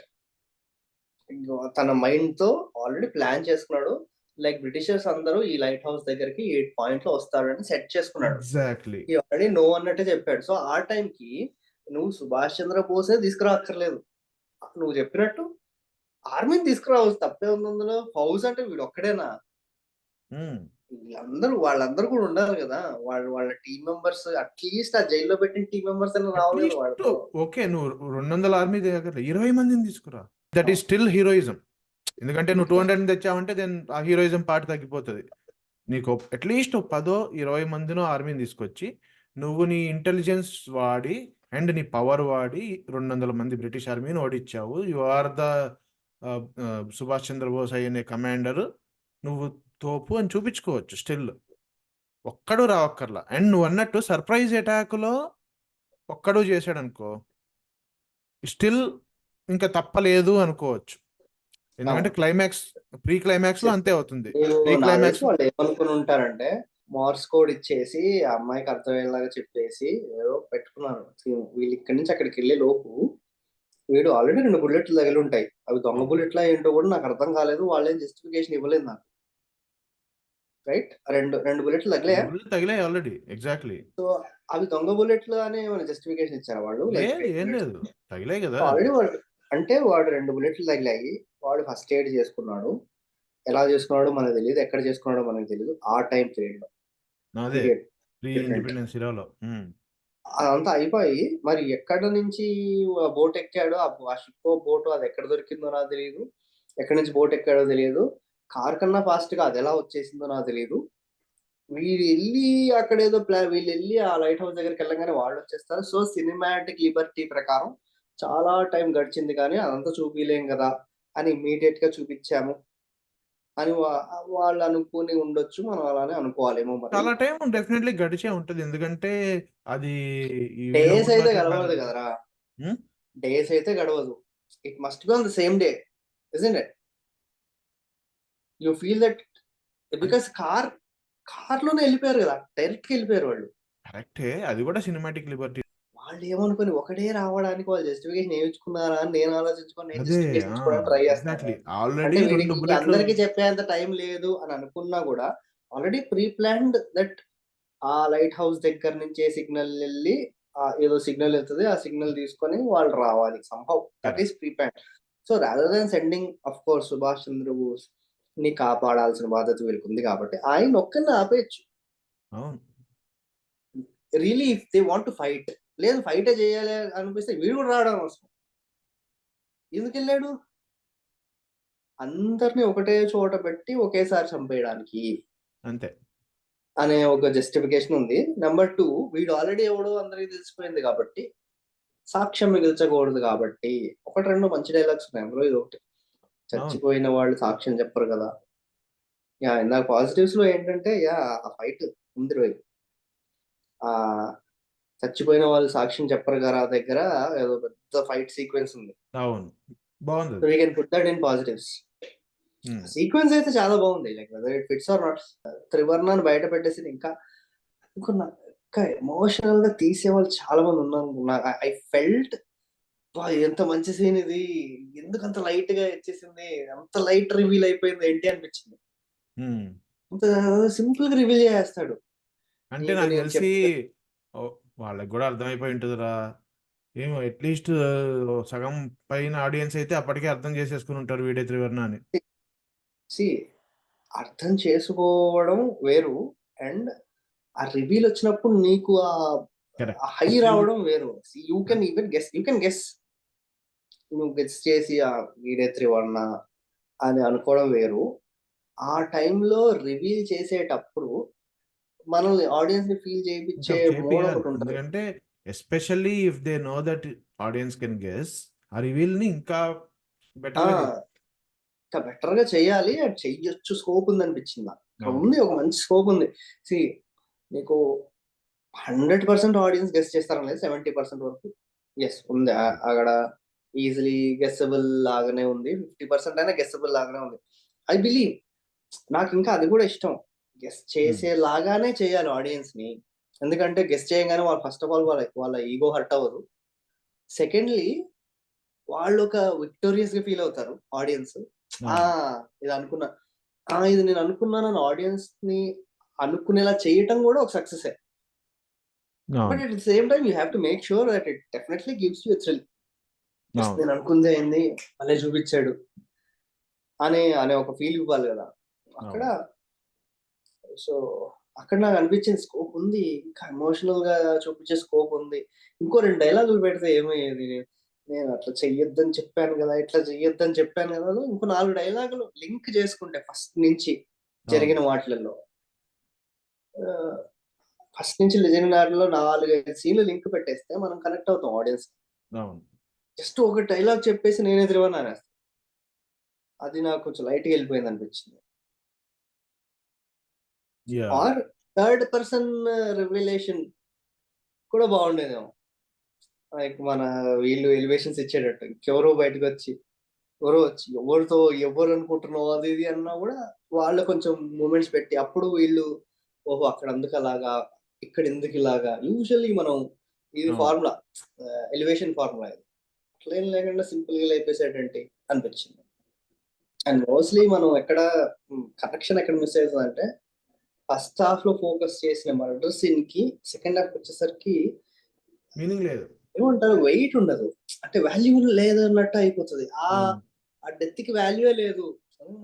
తన మైండ్ తో ఆల్రెడీ ప్లాన్ చేసుకున్నాడు. లైక్ బ్రిటిషర్స్ అందరూ ఈ light house దగ్గరికి 8 point లో వస్తారని సెట్ చేసుకున్నాడు. Exactly. Already no అన్నట్టే చెప్పాడు. సో ఆ టైం కి నువ్వు సుభాష్ చంద్ర బోసే తీసుకురాక్కర్లేదు. నువ్వు చెప్పినట్టు ఆర్మీని తీసుకురావచ్చు, తప్పే ఉంది అందులో. హౌస్ అంటే వీడు ఒక్కడేనా? వాళ్ళందరూ కూడా ఉండాలి కదా. వాళ్ళ టీం మెంబర్స్ అట్లీస్ట్ ఆ జైల్లో పెట్టిన టీం మెంబర్స్ అని రావాలి కదా వాళ్ళతో. ఓకే, నువ్వు 200 ఆర్మీ దగ్గర 20 మందిని తీసుకురా. That is still heroism. ఎందుకంటే నువ్వు 200 తెచ్చావంటే దెన్ ఆ హీరోయిజం పార్ట్ తగ్గిపోతుంది. నీకు అట్లీస్ట్ 10-20 మందినో ఆర్మీని తీసుకొచ్చి నువ్వు నీ ఇంటెలిజెన్స్ వాడి అండ్ నీ పవర్ వాడి 200 మంది బ్రిటిష్ ఆర్మీని ఓడించావు. You are the Subhash Chandrabose అనే కమాండర్, నువ్వు తోపు అని చూపించుకోవచ్చు. స్టిల్ ఒక్కడు రావక్కర్లా. అండ్ నువ్వు అన్నట్టు సర్ప్రైజ్ అటాక్లో ఒక్కడు చేశాడు అనుకో, స్టిల్ ఇంకా తప్పలేదు అనుకోవచ్చు. ఎందుకంటే క్లైమాక్స్ ప్రీ క్లైమాక్స్ లో అంతే అవుతుంది. ప్రీ క్లైమాక్స్ వాళ్ళు ఏమనుకుని ఉంటారంటే మార్స్ కోడ్ ఇచ్చేసి ఆ అమ్మాయికి అర్థమయ్యేలాగా చెప్పేసి ఏదో పెట్టుకున్నారు. వీళ్ళు ఇక్కడి నుంచి అక్కడికి వెళ్ళే లోపు వీడు ఆల్రెడీ 2 బుల్లెట్లు తగిలి ఉంటాయి. అవి దొంగ బుల్లెట్లా ఏంటో కూడా నాకు అర్థం కాలేదు. వాళ్ళేం జస్టిఫికేషన్ ఇవ్వలేదు నాకు. రైట్? రెండు బుల్లెట్లు తగిలాయి ఆల్రెడీ. ఎగ్జాక్ట్లీ. సో అవి దొంగ బుల్లెట్లు అని ఏమైనా జస్టిఫికేషన్ ఇచ్చారా వాళ్ళు? ఏం లేదు, తగిలాయి కదా. ఆల్రెడీ వాడు 2 బుల్లెట్లు తగిలాయి. వాడు ఫస్ట్ ఎయిడ్ చేసుకున్నాడు. ఎలా చేసుకున్నాడో మనకు తెలియదు, ఎక్కడ చేసుకున్నాడో మనకు తెలియదు. ఆ టైం పీరియడ్ లో అదే ప్రీ ఇండిపెండెన్స్ ఇరాలో అదంతా అయిపోయి మరి ఎక్కడ నుంచి బోట్ ఎక్కాడో, ఆ షిప్ బోట్ అది ఎక్కడ దొరికిందో నాకు తెలియదు. ఎక్కడి నుంచి బోట్ ఎక్కాడో తెలియదు. కార్ కన్నా ఫాస్ట్ గా అది ఎలా వచ్చేసిందో నాకు తెలియదు. వీళ్ళు వెళ్ళి అక్కడ ఏదో వీళ్ళు వెళ్ళి ఆ లైట్ హౌస్ దగ్గరికి వెళ్ళగానే వాళ్ళు వచ్చేస్తారు. సో సినిమాటిక్ లిబర్టీ ప్రకారం చాలా టైం గడిచింది కానీ అదంతా చూపించలేం కదా అని ఇమీడియట్ గా చూపించాము అని వాళ్ళు అనుకుని ఉండొచ్చు. మనం అలానే అనుకోవాలేమో. మరి చాలా టైం డెఫినెట్లీ గడిచే ఉంటది. ఎందుకంటే అది డేస్ అయితే గడవదు కదరా. డేస్ అయితే గడవదు. It must be on the same day, isn't it? You feel that because car లోనే వెళ్ళిపోయారు కదా, డైరెక్ట్ గా వెళ్ళిపోయారు వాళ్ళు. కరెక్టే, అది కూడా సినిమాటిక్ లిబర్టీ. వాళ్ళు ఏమనుకుని ఒకటే రావడానికి వాళ్ళు జస్టిఫికేషన్ ఏమిచ్చుకున్నారా అని నేను ఆలోచించుకొని నేను జస్టిఫికేషన్ ఇచ్చుకోవడానికి ట్రై చేస్తాను. అంటే వీడికి అందరికీ చెప్పేంత టైం లేదు అని అనుకున్నా కూడా ఆల్రెడీ ప్రీ ప్లాన్డ్ దట్ ఆ లైట్ హౌస్ దగ్గర నుంచే సిగ్నల్ వెళ్ళి ఏదో సిగ్నల్ వెళ్తుంది, ఆ సిగ్నల్ తీసుకొని వాళ్ళు రావాలి. Somehow that is pre plan. So rather than sending of course Subhash Chandrabose ని కాపాడాల్సిన బాధ్యత వీళ్ళకుంది కాబట్టి ఆయన ఒక్కరిని ఆపేయచ్చు. అవును. Really if they want to fight, లేదు ఫైటే చేయాలి అనిపిస్తే వీడు కూడా రావడం అవసరం. ఎందుకెళ్ళాడు? అందరిని ఒకటే చోట పెట్టి ఒకేసారి చంపేయడానికి అంతే. అనే ఒక జస్టిఫికేషన్ ఉంది. నెంబర్ 2, వీడు ఆల్రెడీ ఎవడో అందరికి తెలిసిపోయింది కాబట్టి సాక్ష్యం మిగిల్చకూడదు కాబట్టి. 1, 2 మంచి డైలాగ్స్ ఉన్నాయి అందులో ఇది ఒకటి. చచ్చిపోయిన వాళ్ళు సాక్ష్యం చెప్పరు కదా. ఇందాక పాజిటివ్స్ లో ఏంటంటే ఆ ఫైట్ ఉంది రోజు. ఆ చచ్చిపోయిన వాళ్ళు సాక్ష్యం చెప్పరు కదా దగ్గర ఏదో పెద్ద ఫైట్ సీక్వెన్స్ ఉంది. అవును, బాగుంది. So we can put that in positives. Sequence అయితే చాలా బాగుంది. Like whether it fits or not. త్రివర్ణాన్ని బయట పెట్టేసి ఇంకా ఎమోషనల్ గా తీసే వాళ్ళు చాలా మంది ఉన్నారు. ఐ ఫెల్ట్ ఎంత మంచి సీన్ ఇది, ఎందుకు అంత లైట్ గా ఇచ్చేసింది, అంత లైట్ రివీల్ అయిపోయింది ఏంటి అనిపించింది. అంత సింపుల్ గా రివీల్ చేస్తాడు. అంటే నాకు తెలిసి వాళ్ళకి కూడా అర్థమైపోయి ఉంటుందిరా. ఏమో అట్లీస్ట్ సగం పైన ఆడియన్స్ అయితే అప్పటికే అర్థం చేసేసుకుని ఉంటారు వీడే త్రివర్ణ అని. అర్థం చేసుకోవడం వేరు, అండ్ ఆ రివీల్ వచ్చినప్పుడు నీకు ఆ హై రావడం వేరు. యూ కెన్ ఈవెన్ గెస్, నువ్వు గెస్ చేసి వీడే త్రివర్ణ అని అనుకోవడం వేరు. ఆ టైంలో రివీల్ చేసేటప్పుడు మనల్ని ఆడియన్స్ ని ఫీల్ చేయించే మోడ్ ఒకటి ఉంటుంది. ఎందుకంటే especially if they know that audience can guess, ఆ రివీల్ ని ఇంకా బెటర్ గా చేయాలి. అది చెయ్యొచ్చు, స్కోప్ ఉంది అనిపించింది నాకు. ఉంది, ఒక మంచి స్కోప్ ఉంది. సి నీకు 100% ఆడియన్స్ గెస్ చేస్తారని లేదు, 70% వరకు ఎస్ ఉంది అక్కడ. ఈజీలీ గెస్సబుల్ లాగానే ఉంది, 50% అయినా గెస్సబుల్ లాగానే ఉంది. ఐ బిలీవ్ నాకు ఇంకా అది కూడా ఇష్టం, గెస్ చేసేలాగానే చేయాలి ఆడియన్స్ ని. ఎందుకంటే గెస్ చేయగానే వాళ్ళు ఫస్ట్ ఆఫ్ ఆల్ వాళ్ళ ఈగో హర్ట్ అవ్వదు. సెకండ్లీ వాళ్ళు ఒక విక్టోరియస్ గా ఫీల్ అవుతారు ఆడియన్స్. ఇది అనుకున్నా, ఇది నేను అనుకున్నాను ఆడియన్స్ ని అనుకునేలా చేయటం కూడా ఒక success. But at the same time you have to make sure that it definitely gives you thrill. నేను అనుకుంది ఏంది అనే చూపించాడు అనే ఒక ఫీల్ ఇవ్వాలి కదా అక్కడ. సో అక్కడ నాకు అనిపించింది స్కోప్ ఉంది, ఇంకా ఎమోషనల్ గా చూపించే స్కోప్ ఉంది. ఇంకో 2 డైలాగులు పెడితే ఏమయ్యేది, నేను అట్లా చెయ్యొద్దని చెప్పాను కదా, ఇట్లా చెయ్యొద్దని చెప్పాను కదా, ఇంకో 4 డైలాగులు లింక్ చేసుకుంటే ఫస్ట్ నుంచి జరిగిన వాటిలలో, ఫస్ట్ నుంచి జరిగిన వాటిలో 4-5 సీన్లు లింక్ పెట్టేస్తే మనం కనెక్ట్ అవుతాం ఆడియన్స్. జస్ట్ ఒక డైలాగ్ చెప్పేసి నేనే త్రివర్ణ, అది నాకు కొంచెం లైట్ గా వెళ్ళిపోయింది అనిపించింది. ఆర్ థర్డ్ పర్సన్ రివెలేషన్ కూడా బాగుండేదేమో. లైక్ మన వీళ్ళు ఎలివేషన్స్ ఇచ్చేటట్టు ఇంకెవరో బయటకు వచ్చి ఎవరితో ఎవరు అనుకుంటున్నావు అది ఇది అన్నా కూడా వాళ్ళు కొంచెం మూమెంట్స్ పెట్టి అప్పుడు వీళ్ళు ఓహో అక్కడ అందుకు అలాగా, ఇక్కడ ఎందుకు ఇలాగా. యూజువల్లీ మనం ఇది ఫార్ములా, ఎలివేషన్ ఫార్ములా, ఇది అట్లా ఏం లేకుండా సింపుల్ గా లేపేసేటంటే అనిపించింది. అండ్ మోస్ట్లీ మనం కనెక్షన్ ఎక్కడ మిస్ అవుతుంది అంటే ఫస్ట్ హాఫ్ లో ఫోకస్ చేసిన మర్డర్ సీన్ కి సెకండ్ హాఫ్ వచ్చేసరికి మీనింగ్ లేదు, ఏమంటారు, వెయిట్ ఉండదు, అంటే వాల్యూ లేదు అన్నట్టు అయిపోతుంది. ఆ డెత్ కి వాల్యూ లేదు,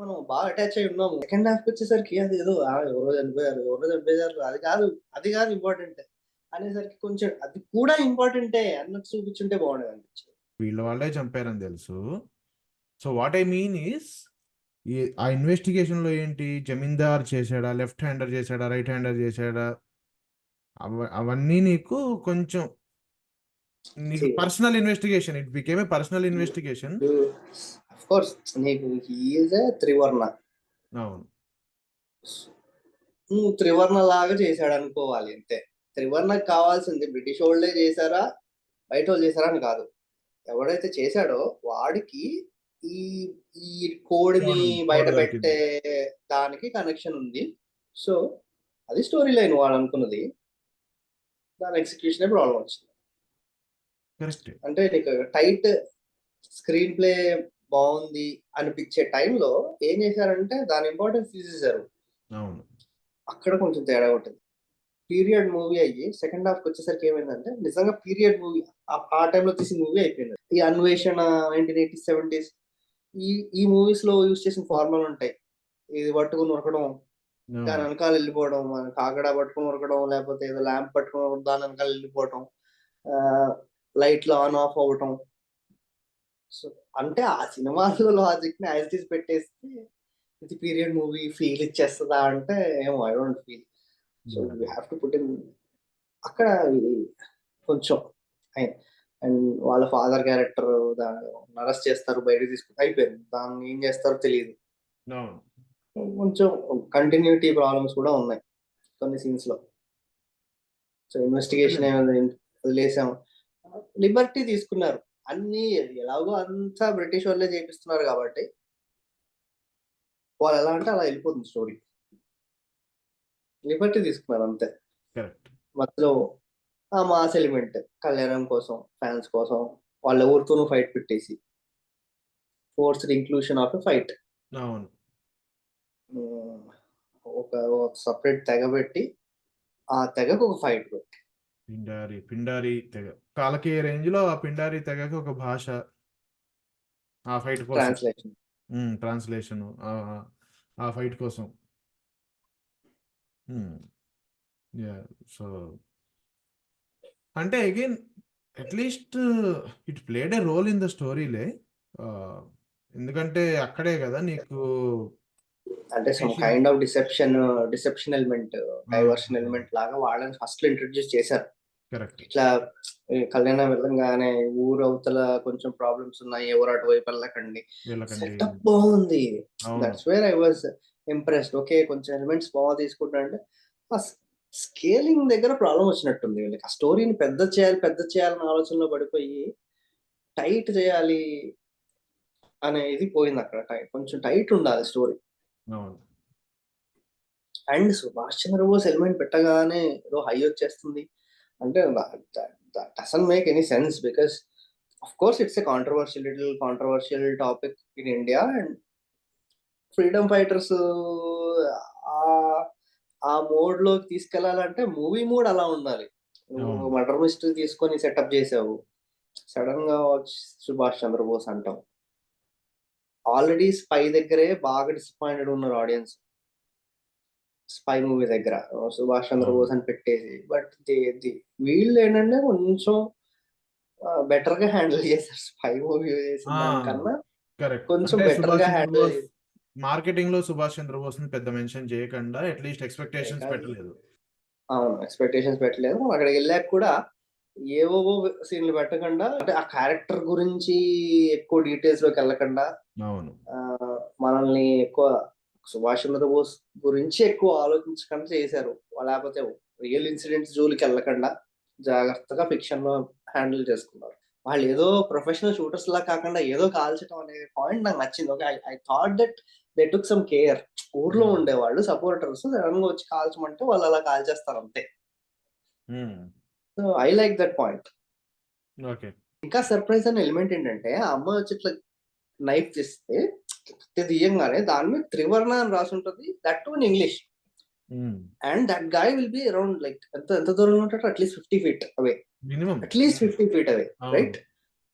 మనం బాగా అటాచ్ అయి ఉన్నాము. సెకండ్ హాఫ్ వచ్చేసరికి అది ఏదో ఎవరో చనిపోయారు అది కాదు ఇంపార్టెంట్ అనేసరికి కొంచెం అది కూడా ఇంపార్టెంటే అన్నట్టు చూపించుంటే బాగుండేది అనిపించింది. వీళ్ళ వాళ్ళే చంపారని తెలుసు. So what I mean is, ఆ ఇన్వెస్టిగేషన్ లో ఏంటి, జమీందార్ చేశాడా, లెఫ్ట్ హ్యాండర్ చేశాడా, రైట్ హ్యాండర్ చేశాడా, అవన్నీ నీకు కొంచెం personal investigation. It became a personal investigation. Of course నీకు త్రివర్ణ, అవును, నువ్వు త్రివర్ణ లాగా చేశాడు అనుకోవాలి అంతే. త్రివర్ణకు కావాల్సింది బ్రిటిష్ వాళ్ళే చేశారా బయట వాళ్ళు చేశారా అని కాదు, ఎవడైతే చేశాడో వాడికి ఈ ఈ కోడ్ని బయట పెట్టే దానికి కనెక్షన్ ఉంది. సో అది స్టోరీ లైన్ వాడు అనుకున్నది, దాని ఎగ్జిక్యూషన్ ప్రాబ్లం వచ్చింది. అంటే నీకు టైట్ స్క్రీన్ ప్లే బాగుంది అనిపించే టైంలో ఏం చేశారంటే దాని ఇంపార్టెన్స్ తీసేశారు. అక్కడ కొంచెం తేడా ఉంటుంది. పీరియడ్ మూవీ అయ్యి సెకండ్ హాఫ్ వచ్చేసరికి ఏమైందంటే నిజంగా పీరియడ్ మూవీ ఆ టైంలో తీసిన మూవీ అయిపోయింది. ఈ అన్వేషణ 1980s 70s ఈ మూవీస్ లో యూజ్ చేసిన ఫార్ములా ఉంటాయి. ఇది పట్టుకుని ఉరకడం, దాని వెనకాల వెళ్ళిపోవడం, కాకడా పట్టుకుని ఉరకడం, లేకపోతే ఏదో ల్యాంప్ పట్టుకుని దాని వెనకాల వెళ్ళిపోవడం, లైట్లు ఆన్ ఆఫ్ అవ్వటం. సో అంటే ఆ సినిమాలో లాజిక్ ని యాజ్ ఇట్ ఈస్ పెట్టేస్తే ఇది పీరియడ్ మూవీ ఫీల్ ఇచ్చేస్తుందా అంటే ఏమో, I don't feel. So we have to put in అక్కడ కొంచెం. అండ్ వాళ్ళ ఫాదర్ క్యారెక్టర్ అరెస్ట్ చేస్తారు, బయటకు తీసుకుంటే అయిపోయింది, దాన్ని ఏం చేస్తారో తెలియదు. కొంచెం కంటిన్యూటీ ప్రాబ్లమ్స్ కూడా ఉన్నాయి కొన్ని సీన్స్ లో. సో ఇన్వెస్టిగేషన్ వదిలేసాం, లిబర్టీ తీసుకున్నారు. అన్ని ఎలాగో అంతా బ్రిటిష్ వాళ్ళే చేపిస్తున్నారు కాబట్టి వాళ్ళు ఎలా అంటే అలా వెళ్ళిపోతుంది స్టోరీ. లిబర్టీ తీసుకున్నారు అంతే. మధ్యలో ఆ మాస్ ఎలిమెంట్ కళ్యాణం కోసం, ఫ్యాన్స్ కోసం వాళ్ళ ఊరితోనూ ఫైట్ పెట్టేసి forced inclusion of a fight. ఒక సపరేట్ తెగ పెట్టి ఆ తెగకు ఒక ఫైట్ పెట్టి పిండారి తెగ కాలకీయ రేంజ్ లో ఆ పిండారి తెగకి ఒక భాష, ఆ ఫైట్ కోసం ట్రాన్స్లేషన్, ఆ ఫైట్ కోసం. సో అంటే again at least it played a role in the స్టోరీలే, ఎందుకంటే అక్కడే కదా నీకు అంటే some kind of deception element, diversion element లాగా వాళ్ళని ఫస్ట్ లో ఇంట్రడ్యూస్ చేశారు. ఇట్లా కళ్యాణం వెళ్ళంగానే ఊరు అవతల కొంచెం ప్రాబ్లమ్స్ ఉన్నాయి, ఎవరు అటువైపు వెళ్ళకండి, సెటప్ బాగుంది. That's where I was impressed. Okay కొంచెం ఎలిమెంట్స్ బాగా తీసుకుంటా అంటే ఆ స్కేలింగ్ దగ్గర ప్రాబ్లం వచ్చినట్టుంది వీళ్ళకి. ఆ స్టోరీని పెద్ద చేయాలని ఆలోచనలో పడిపోయి టైట్ చేయాలి అనేది పోయింది అక్కడ. కొంచెం టైట్ ఉండాలి story. And Subhash Chandrabose element పెట్టగానే ఏదో హై వచ్చేస్తుంది అంటే doesn't make any sense, because of course it's a controversial topic in India. And freedom fighters ఆ మోడ్ లోకి తీసుకెళ్లాలంటే మూవీ మోడ్ అలా ఉండాలి. నువ్వు మర్డర్ మిస్టరీ తీసుకొని సెటప్ చేసావు, సడన్ గా సుభాష్ చంద్రబోస్ అంటావు. ఆల్రెడీ స్పై దగ్గరే బాగా డిసప్పాయింటెడ్ ఉన్నారు ఆడియన్స్, స్పై మూవీ దగ్గర సుభాష్ చంద్రబోస్ అని పెట్టేసి. బట్ వీళ్ళు ఏంటంటే కొంచెం బెటర్ గా హ్యాండిల్ చేశారు స్పై మూవీ చేసిన దానికన్నా. కొంచెం బెటర్ గా హ్యాండిల్ చేశారు. మార్కెటింగ్ లో సుభాష్ చంద్రబోస్ ని పెద్ద మెన్షన్ చేయకుండా అట్లీస్ట్ ఎక్స్పెక్టేషన్స్ పెట్టలేదు. అవును, ఎక్స్పెక్టేషన్స్ పెట్టలేదు. అక్కడికి వెళ్ళాక కూడా ఏవో సీన్లు పెట్టకుండా, అంటే ఆ క్యారెక్టర్ గురించి ఎక్కువ డీటెయిల్స్ లోకి వెళ్ళకుండా, మనల్ని ఎక్కువ సుభాష్ చంద్రబోస్ గురించి ఎక్కువ ఆలోచించకుండా చేశారు. లేకపోతే రియల్ ఇన్సిడెంట్స్ జోలికి వెళ్ళకుండా జాగ్రత్తగా ఫిక్షన్ లో హ్యాండిల్ చేసుకున్నారు. వాళ్ళు ఏదో ప్రొఫెషనల్ షూటర్స్ లా కాకుండా ఏదో కాల్చడం అనే పాయింట్ నాకు నచ్చింది. Okay, I thought that they took some care. ఊర్లో ఉండేవాళ్ళు సపోర్టర్స్ సడన్ గా వచ్చి కాల్చమంటే వాళ్ళు అలా కాల్చేస్తారు అంతే. So I like that point. ఇంకా సర్ప్రైజ్ అనే ఎలిమెంట్ ఏంటంటే, ఆ అమ్మాయి వచ్చి ఇట్లా నైఫ్ చేస్తే తీయంగానే దాని మీద త్రివర్ణ అని రాసి ఉంటుంది, that to in English. And that guy will be around like ఎంత దూరంలో ఉంటాడు, అట్లీస్ట్ 50 feet అవే, అట్లీస్ట్ 50 feet అవే, రైట్?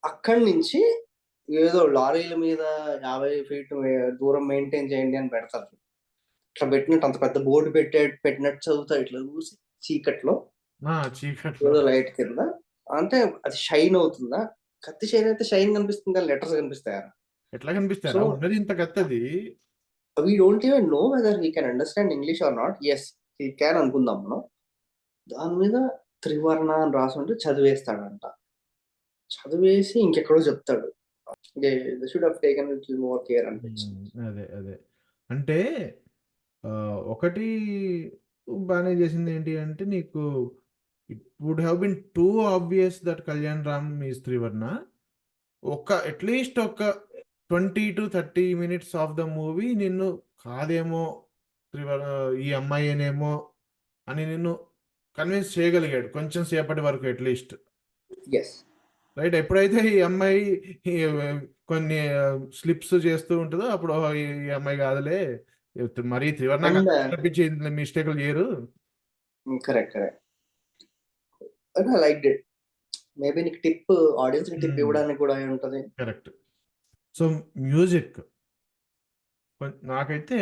అక్కడి నుంచి ఏదో లారీల మీద 50 feet దూరం మెయింటైన్ చేయండి అని పెడతారు. ఇట్లా పెట్టినట్టు అంత పెద్ద బోర్డు పెట్టినట్టు చదువుతారు ఇట్లా చూసి చీకట్లో ఏదో లైట్ కింద. అంటే అది షైన్ అవుతుందా? కత్తి షైన్ అయితే షైన్ కనిపిస్తుంది కానీ లెటర్స్ కనిపిస్తాయా? ఎట్లా కనిపిస్తారా? ఉన్నది ఇంత కత్తది. We don't even know whether he can understand English or not. Yes, he can అనుకుందాం మనం. దాని మీద త్రివర్ణ అని రాసి ఉంటే చదివేస్తాడంట. చదివేసి ఇంకెక్కడో చెప్తాడు. They should have taken a little more care అనిపించింది. అదే అంటే ఒకటి బాగానే చేసింది ఏంటి అంటే, నీకు it would have been too obvious that Kalyan Ram is Trivarna. At least ఒక 20 to 30 minutes of the movie నిన్ను కాదేమో త్రివర్ణ ఈ అమ్మాయినేమో అని నిన్ను కన్విన్స్ చేయగలిగాడు కొంచెం సేపటి వరకు అట్లీస్ట్, రైట్? ఎప్పుడైతే ఈ అమ్మాయి కొన్ని స్లిప్స్ చేస్తూ ఉంటుందో అప్పుడు ఈ అమ్మాయి కాదులే, మరి త్రివర్ణ కనిపించి మిస్టేక్లు చేయరు. కరెక్ట్. Like it. మేబీ నీకు టిప్, ఆడియన్స్ కి టిప్ ఇవ్వడానికి కూడా ఉంటది. కరెక్ట్. సో మ్యూజిక్ నాకైతే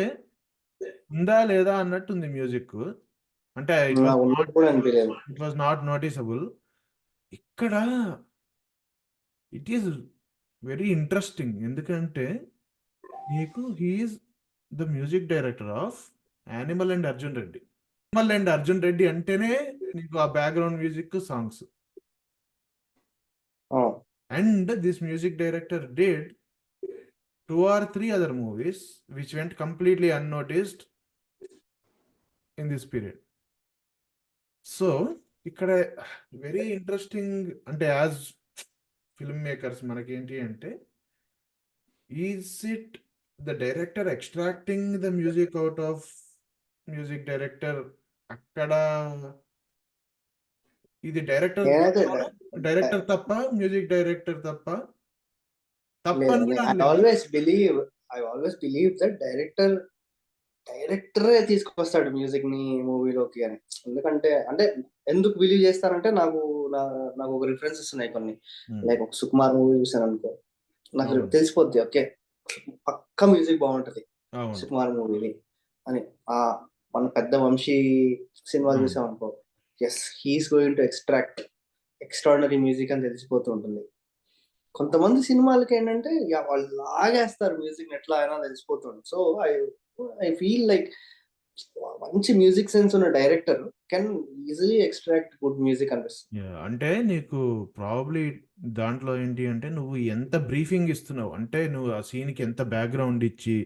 ఉందా లేదా అన్నట్టుంది మ్యూజిక్. అంటే ఇట్ వాస్ ఉన్నట్టు నాట్ కూడా అనిపించలేదు. నోటీసబుల్. ఇక్కడ ఇట్ ఈస్ వెరీ ఇంట్రెస్టింగ్. ఎందుకంటే నీకు he's the music director of Animal and Arjun Reddy. Animal and Arjun Reddy అంటేనే నీకు ఆ background music, songs. And this music director did 2 or 3 other movies which went completely unnoticed in this period. So ఇక్కడ very interesting. అంటే as film makers మనకేంటి అంటే, is it the director extracting the music out of music director? అక్కడ ఇది నేనైతే director తప్ప, music director తప్ప లేదు, అని కూడా ఐ అనలేము. ఆల్వేస్ బిలీవ్ దట్ డైరెక్టరే తీసుకొస్తాడు మ్యూజిక్ ని మూవీలోకి అని. ఎందుకంటే అంటే ఎందుకు బిలీవ్ చేస్తానంటే నాకు ఒక రిఫరెన్సెస్ ఉన్నాయి కొన్ని. లైక్ ఒక సుకుమార్ మూవీ చూసాను అనుకో, నాకు అవును. తెలిసిపోద్ది ఓకే పక్క మ్యూజిక్ బాగుంటది అవును. సుకుమార్ మూవీని అని. ఆ మన పెద్ద వంశీ సినిమాలు అవును. చూసాం అనుకో, yes he's going to extraordinary music అని తెలిసిపోతూ ఉంటుంది. కొంతమంది సినిమాలకి ఏంటంటే వాళ్ళు లాగేస్తారు మ్యూజిక్ ఎట్లా అయినా తెలిసిపోతుంది. సో ఐ ఫీల్ లైక్ మంచి మ్యూజిక్ సెన్స్ ఉన్న director can easily extract good music అనిపిస్తుంది. అంటే నీకు ప్రాబ్లీ దాంట్లో ఏంటి అంటే, నువ్వు ఎంత బ్రీఫింగ్ ఇస్తున్నావు, అంటే నువ్వు ఆ సీన్కి ఎంత బ్యాక్గ్రౌండ్ ఇచ్చి,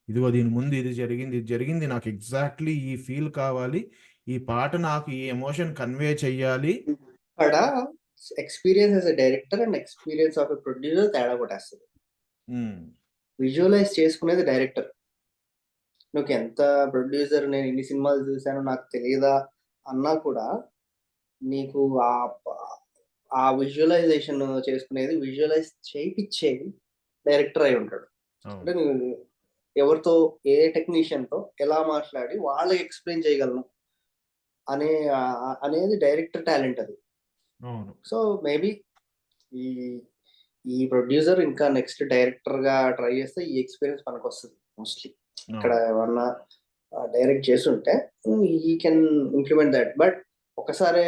ఇదిగో దీని ముందు ఇది జరిగింది, నాకు ఎగ్జాక్ట్లీ ఈ ఫీల్ కావాలి, ఈ పాట నాకు ఈ ఎమోషన్ కన్వే చెయ్యాలి. అక్కడ experience as a director and experience of a producer తేడా కొట్టేస్తుంది. విజువలైజ్ చేసుకునేది డైరెక్టర్. నువ్వు ఎంత ప్రొడ్యూసర్ నేను ఇన్ని సినిమాలు చూశాను నాకు తెలియదా అన్నా కూడా, నీకు ఆ విజువలైజేషన్ చేసుకునేది, విజువలైజ్ చేయించేది డైరెక్టర్ అయి ఉంటాడు. అంటే నువ్వు ఎవరితో, ఏ టెక్నీషియన్ తో ఎలా మాట్లాడి వాళ్ళకి ఎక్స్ప్లెయిన్ చేయగలను అనేది డైరెక్టర్ టాలెంట్ అది. సో మేబీ ఈ ప్రొడ్యూసర్ ఇంకా నెక్స్ట్ డైరెక్టర్ గా ట్రై చేస్తే ఈ ఎక్స్పీరియన్స్ మనకు వస్తుంది మోస్ట్లీ. ఇక్కడ ఏమన్నా డైరెక్ట్ చేస్తుంటే ఈ కెన్ ఇంప్లిమెంట్ దట్. బట్ ఒకసారి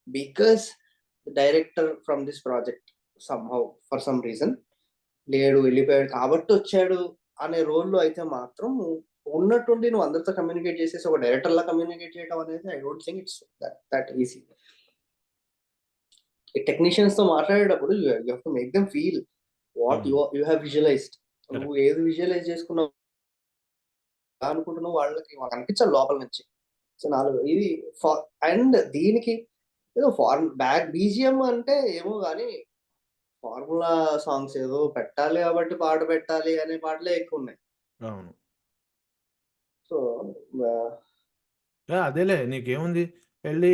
because director from this project somehow for some reason లేడు, వెళ్ళిపోయాడు కాబట్టి వచ్చాడు అనే రోల్లో అయితే మాత్రం ఉన్నట్టుండి నువ్వు అందరితో కమ్యూనికేట్ చేసేసి ఒక డైరెక్టర్ లా కమ్యూనికేట్ చేయడం అనేది I don't think it's that easy. Technicians తో మాట్లాడేటప్పుడు you have to make them feel what you have visualised. నువ్వు ఏది విజువలైజ్ చేసుకున్నావు అనుకుంటున్నావు వాళ్ళకి అనిపించాలి లోపల నుంచి. సో ఇది అండ్ దీనికి ఏదో బ్యాక్ బీజిఎం అంటే ఏమో కానీ, ఫార్ములా సాంగ్స్ ఏదో పెట్టాలి కాబట్టి పాట పెట్టాలి అనే పాటలే ఎక్కువ ఉన్నాయి. అవును. సో అదేలే, నీకేముంది వెళ్ళి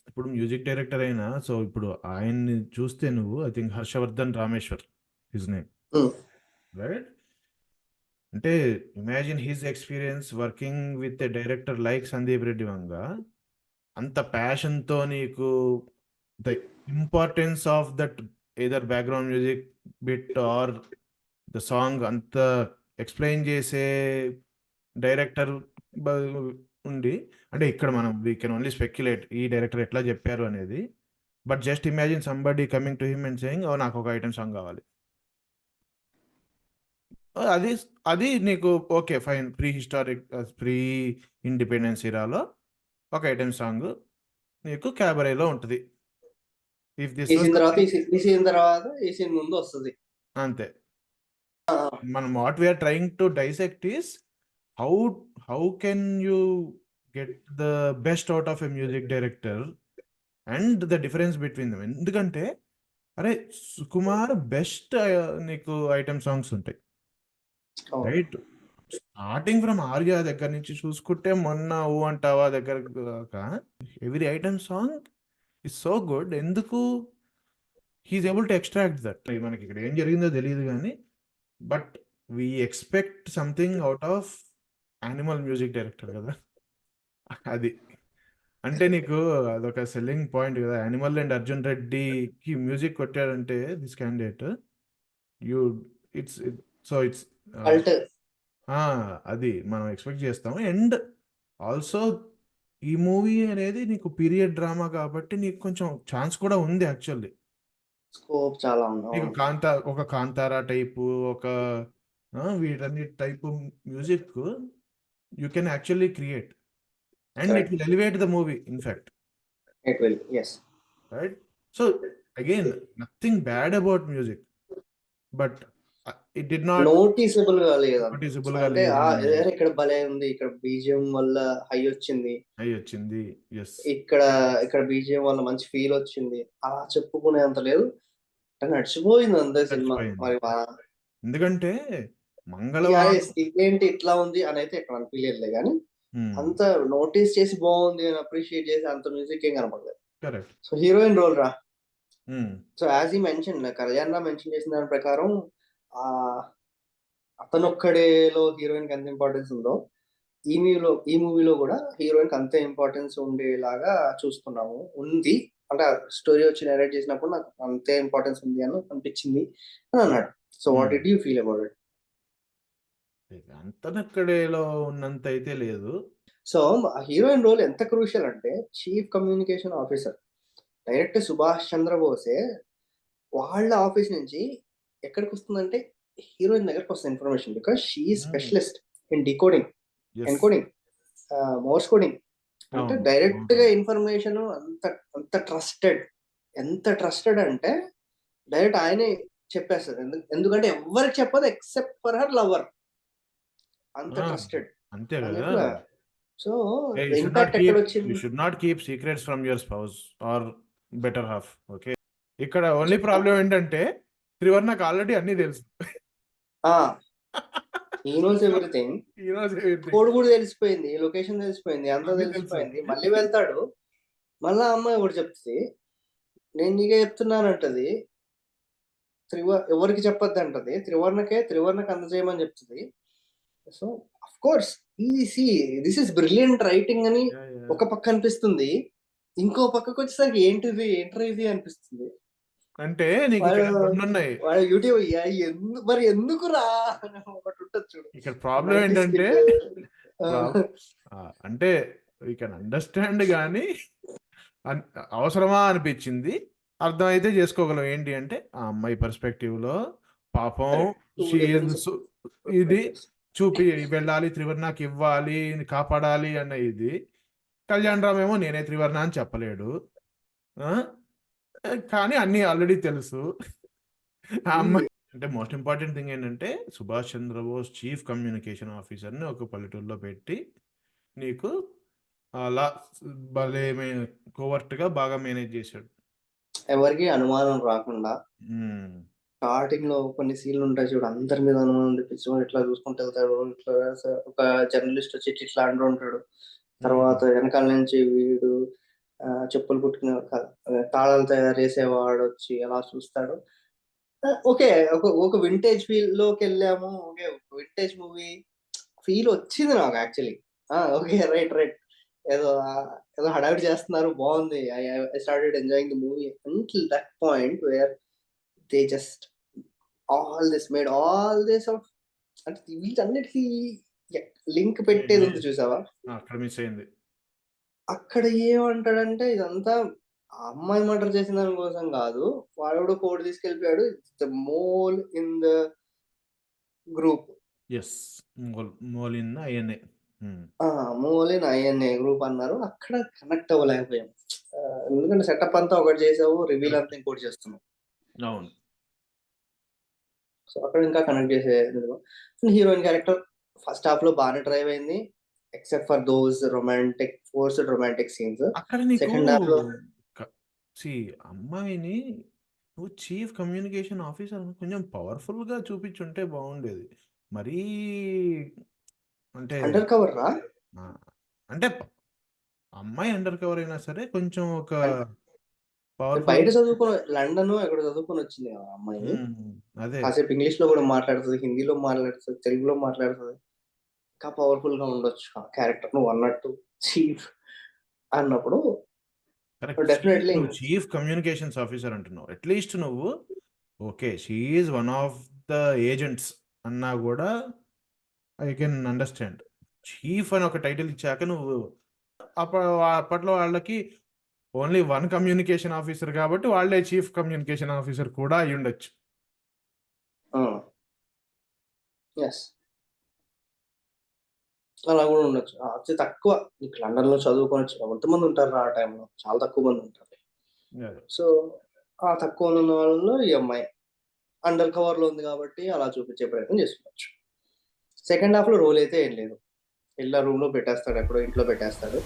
ఇప్పుడు మ్యూజిక్ డైరెక్టర్ అయినా, సో ఇప్పుడు ఆయన్ని చూస్తే నువ్వు, I think Harshavardhan Rameshwar his name, right? అంటే imagine his experience working with a director like Sandeep Reddy Vanga. అంత ప్యాషన్తో నీకు the importance of that either background music bit or the song అంత ఎక్స్ప్లెయిన్ చేసే డైరెక్టర్ ఉండి, అంటే ఇక్కడ మనం వీ కెన్ ఓన్లీ స్పెక్యులేట్ ఈ డైరెక్టర్ ఎట్లా చెప్పారు అనేది. But just imagine somebody coming to him and saying, oh నాకు ఒక ఐటమ్ సాంగ్ కావాలి. అది అది నీకు ఓకే ఫైన్, ప్రీ ఇండిపెండెన్స్ ఇరాలో ఒక ఐటమ్ సాంగ్ నీకు క్యాబరేలో ఉంటుంది. ఇఫ్ దిస్ ఈ సీన్ ముందు వస్తుంది అంతే. మనం what we are trying to dissect is how can you get the best out of a music director and the difference between them. ఎందుకంటే అరే సుకుమార్ బెస్ట్ నీకు ఐటమ్ సాంగ్స్ ఉంటాయి, రైట్? స్టార్టింగ్ ఫ్రమ్ ఆర్య దగ్గర నుంచి చూసుకుంటే మొన్న ఊ అంటావా దగ్గర దాకా every item song is so good. ఎందుకు? He is able to extract that. మనకి ఇక్కడ ఏం జరిగిందో తెలియదు కానీ, but we expect something out of animal music director కదా. అది అంటే నీకు అదొక సెల్లింగ్ పాయింట్ కదా. యానిమల్ అండ్ అర్జున్ రెడ్డికి మ్యూజిక్ కొట్టాడంటే this candidate, you it's so it's అది మనం ఎక్స్పెక్ట్ చేస్తాము. అండ్ ఆల్సో ఈ మూవీ అనేది నీకు పీరియడ్ డ్రామా కాబట్టి నీకు కొంచెం ఛాన్స్ కూడా ఉంది యాక్చువల్లీ. స్కోప్ చాలా ఉంది. నీకు అవును. ఒక కాంతారా టైపు, ఒక వీటన్ని type music you can actually create and it correct. Will elevate the movie in fact, it will. Yes. Right? So again nothing bad about music, but it did not నోటీసబుల్‌గా లేదంతే. నోటీసబుల్గా అంటే లేదు. ఏరే ఇక్కడ భలే ఉంది. ఇక్కడ బీజీఎం వల్ల హై వచ్చింది. అయి వచ్చింది. ఎస్. ఇక్కడ ఇక్కడ బీజీఎం వల్ల మంచి ఫీల్ వచ్చింది. అలా చెప్పుకునేంత లేదు. నడిచిపోయింది అంతే సినిమా. చచ్చిపోయింది. మరి ఎందుకంటే అరే మంగళవారం ఇదేంటి ఇట్లా ఉంది అనైతే ఎక్కడ అనిపియలేదులే గానీ, హ్మ్. అంత నోటీస్ చేసి బావుంది అని అప్రిషియేట్ చేసి అంత మ్యూజిక్ ఏం కనపడలేదు. కరెక్ట్. సో హీరోయిన్ రోల్ రా. హ్మ్. సో యాజ్ హి మెన్షన్ కళ్యాణ్ రామ్ మెన్షన్ చేసిన దాని ప్రకారం ఆహ్, అతనొక్కడేలో హీరోయిన్‌కి ఎంత ఇంపార్టెన్స్ ఉందో, ఈ మూవీలో గూడా హీరోయిన్‌కి అంతే ఇంపార్టెన్స్ ఉండేలాగా చూస్తున్నాము. ఉంది. అంటే స్టోరీ వచ్చి నరేట్ చేసినప్పుడు నాకు అంతే ఇంపార్టెన్స్ ఉంది అని అనిపించింది అని అన్నాడు. So what hmm. Did you feel about it? అంతనక్కడేలో ఉన్నంత అయితే లేదు. సో హీరోయిన్ రోల్ ఎంత క్రూషియల్ అంటే chief communication officer. Direct Subhash చంద్రబోసే వాళ్ళ ఆఫీస్ నుంచి ఎక్కడికొస్తుందంటే హీరోయిన్ దగ్గరకొస్తుంది information. Because she is hmm. Specialist in decoding, yes. Encoding, morse coding. అంటే అవును. డైరెక్ట్‌గా అవును. ఇన్ఫర్మేషన్ అంత అంత ట్రస్టెడ్. ఎంత ట్రస్టెడ్ అంటే డైరెక్ట్ ఆయనే చెప్పేస్తది. ఎందుకంటే ఎవ్వరికి చెప్పదు ఎక్సెప్ట్ ఫర్ హర్ లవర్. అంత ఆ! ట్రస్టెడ్ అంతే అని గదా! చెప్పి so you should not impact keep ఎక్కడొచ్చింది? Secrets from your spouse or better half. Okay. ఇక్కడ ఓన్లీ చెప్తా. ప్రాబ్లమ్ ఏంటంటే త్రివర్ణకి ఆల్రెడీ అన్నీ తెలుసు. ఆ! He knows everything. He knows everything. Code కూడా తెలిసిపోయింది. లొకేషన్ తెలిసిపోయింది. అంతా అన్నీ తెలుసు. తెలిసిపోయింది. మళ్ళీ వెళ్తాడు. మళ్ళా ఆ అమ్మాయి ఒకటి చెప్తది. నేను నీకే చెప్తున్నానంటది. ఎవరికీ చెప్పొద్దంటది. త్రివర్ణకి అందజేయమని చెప్తది. So of course this is brilliant writing అని యాహ్! యాహ్! ఒక పక్క అనిపిస్తుంది. ఇంకో పక్కకొచ్చేసరికి ఏంట్రా ఇది అనిపిస్తుంది. అంటే నీకిక్కడ వాడు రెండున్నాయి. వాడు యూట్యూబ్ మరి ఎందుకురా అని ఒకటుంటది చూడు. ఇక్కడ ప్రాబ్లమ్ 90స్ ఏంటంటే కిడ్. ఆ! ప్రాబ్ అంటే వీ కెన్ అండర్‌స్టాండ్ గానీ అన్ అవసరమా అనిపిచ్చింది. అర్థమైతే జేసుకోగలం. ఏంటి అంటే, ఆ అమ్మాయి పర్స్‌పెక్టివ్‌లో పాపం కరెక్ట్. 2 షీ ఈజ్ డిఫరెంట్ ఇది పర్స్‌పెక్టివ్స్. వెళ్ళాలి, త్రివర్ణకివ్వాలి, కాపాడాలి అన్న ఇది. కళ్యాణ్ రామ్ ఏమో నేనే త్రివర్ణ అని చెప్పలేడు. ఆ! కానీ అన్నీ ఆల్రెడీ తెలుసు. ఆ ఈ అమ్మాయి అంటే మోస్ట్ ఇంపార్టెంట్ థింగ్ ఏంటంటే, సుభాష్ చంద్రబోస్ చీఫ్ కమ్యూనికేషన్ ఆఫీసర్‌ని ఒక పల్లెటూరులో పెట్టి, నీకు అలా భలే కోవర్ట్‌గా బాగా మేనేజ్ జేశాడు. ఎవరికీ అనుమానం రాకుండా హ్మ్. స్టార్టింగ్‌లో కొన్ని సీన్‌లుంటాయి చూడు. అందరి మీద అనుమానం తెప్పించుకొని ఇట్లా చూసుకుంటూ ఎళ్తాడు. ఇట్లా ఒక జర్నలిస్ట్ వచ్చి ఇట్లా అంటూ ఉంటాడు. హ్మ్. తర్వాత వెనకాల నుంచి వీడు చెప్పులు కుట్టుకునే కాదు తాళాలు తయారు చేసేవాడొచ్చి అలా చూస్తాడు. ఓకే. ఒక వింటేజ్ ఫీల్‌లోకెళ్ళాము. ఓకే. వింటేజ్ మూవీ ఫీలొచ్చింది నాకు యాక్చువల్లీ. ఓకే. రైట్. ఏదో ఏదో హడావిడి చేస్తున్నారు బావుంది. I started enjoying the movie until that point where they just all this of అంటే వీటన్నిటికి లింక్ పెట్టేదుంది చూసావా? అక్కడ మిస్ అయింది. అక్కడ ఏమంటాడంటే ఇదంతా ఆ అమ్మాయి మర్డర్ చేసిన దాని కోసం గాదు. వాడెవడో కోడ్ తీసుకెళ్ళిపోయాడు. It's the mole in the group. Yes. మోలిన్ అయనే. హ్మ్. ఆ! మోల్ ఇన్ ఐఎన్ఏ గ్రూప్ అన్నారు. అక్కడ కనెక్ట్ అవ్వలేకపోయాం. ఎందుకంటే సెటప్ అంతా ఒకటి చేసావు. Reveal correct. అంతా ఇంకోటి చేస్తున్నావు. అవును. సో, అక్కడ ఇంకా కనెక్ట్ చేసేందుకు హీరోయిన్ క్యారెక్టర్ ఫస్ట్ హాఫ్‌లో బానే డ్రైవ్ అయింది. Except for those forced romantic scenes. అక్కడ నీకు సెకండ్ హాఫ్‌లో క సీ అమ్మాయిని నువ్వు చీఫ్ కమ్యూనికేషన్ ఆఫీసర్ కొంచెం పవర్‌ఫుల్‌గా చూపించుంటే బావుండేది. మరీ అంటే అండర్ కవర్ రా. ఆ! అంటే అమ్మాయి అండర్ కవర్ అయినా సరే కొంచెం ఒక బయట పవర్‌ఫుల్‌గా చదువుకొని లండనో ఎక్కడో చదువుకొనొచ్చింది కదా ఆ అమ్మాయి. హ్మ్. అదే. కాసేపు ఇంగ్లీష్‌లో కూడా మాట్లాడుతది, హిందీలో మాట్లాడుతది, తెలుగులో మాట్లాడుతది. ఇంకా పవర్‌ఫుల్‌గా ఉండొచ్చు ఆ క్యారెక్టర్ నువ్వన్నట్టు చీఫ్ అన్నప్పుడు కరెక్ట్. డెఫినైట్‌లీ నువ్వు చీఫ్ కమ్యూనికేషన్స్ ఆఫీసర్ అంటున్నావు. అట్‌లీస్ట్ నువ్వు okay. She is one of the agents అన్నా గూడా ఐ కెన్ అండర్స్టాండ్. చీఫ్ అని ఒక టైటిల్ ఇచ్చాక నువ్వు అప్పట్లో వాళ్ళకి ఓన్లీ వన్ కమ్యూనికేషన్ ఆఫీసర్ కాబట్టి వాళ్ళే చీఫ్ కమ్యూనికేషన్ ఆఫీసర్ కూడా అయి ఉండొచ్చు. ఎస్, అలా కూడా ఉండొచ్చు. అతి తక్కువ నీకు లండన్‌లో చదువుకొని ఎంతమంది ఉంటారు ఆ టైంలో? చాలా తక్కువ మంది ఉంటారు. అదే. సో, ఆ తక్కువ మంది ఉన్న వాళ్ళలో ఈ అమ్మాయి అండర్ కవర్‌లో ఉంది కాబట్టి అలా చూపించే ప్రయత్నం చేసుకోవచ్చు. సెకండ్ హాఫ్‌లో రోల్ అయితే ఏం లేదు. రూమ్‌లో పెట్టేస్తాడు, ఎక్కడో ఇంట్లో పెట్టేస్తాడు.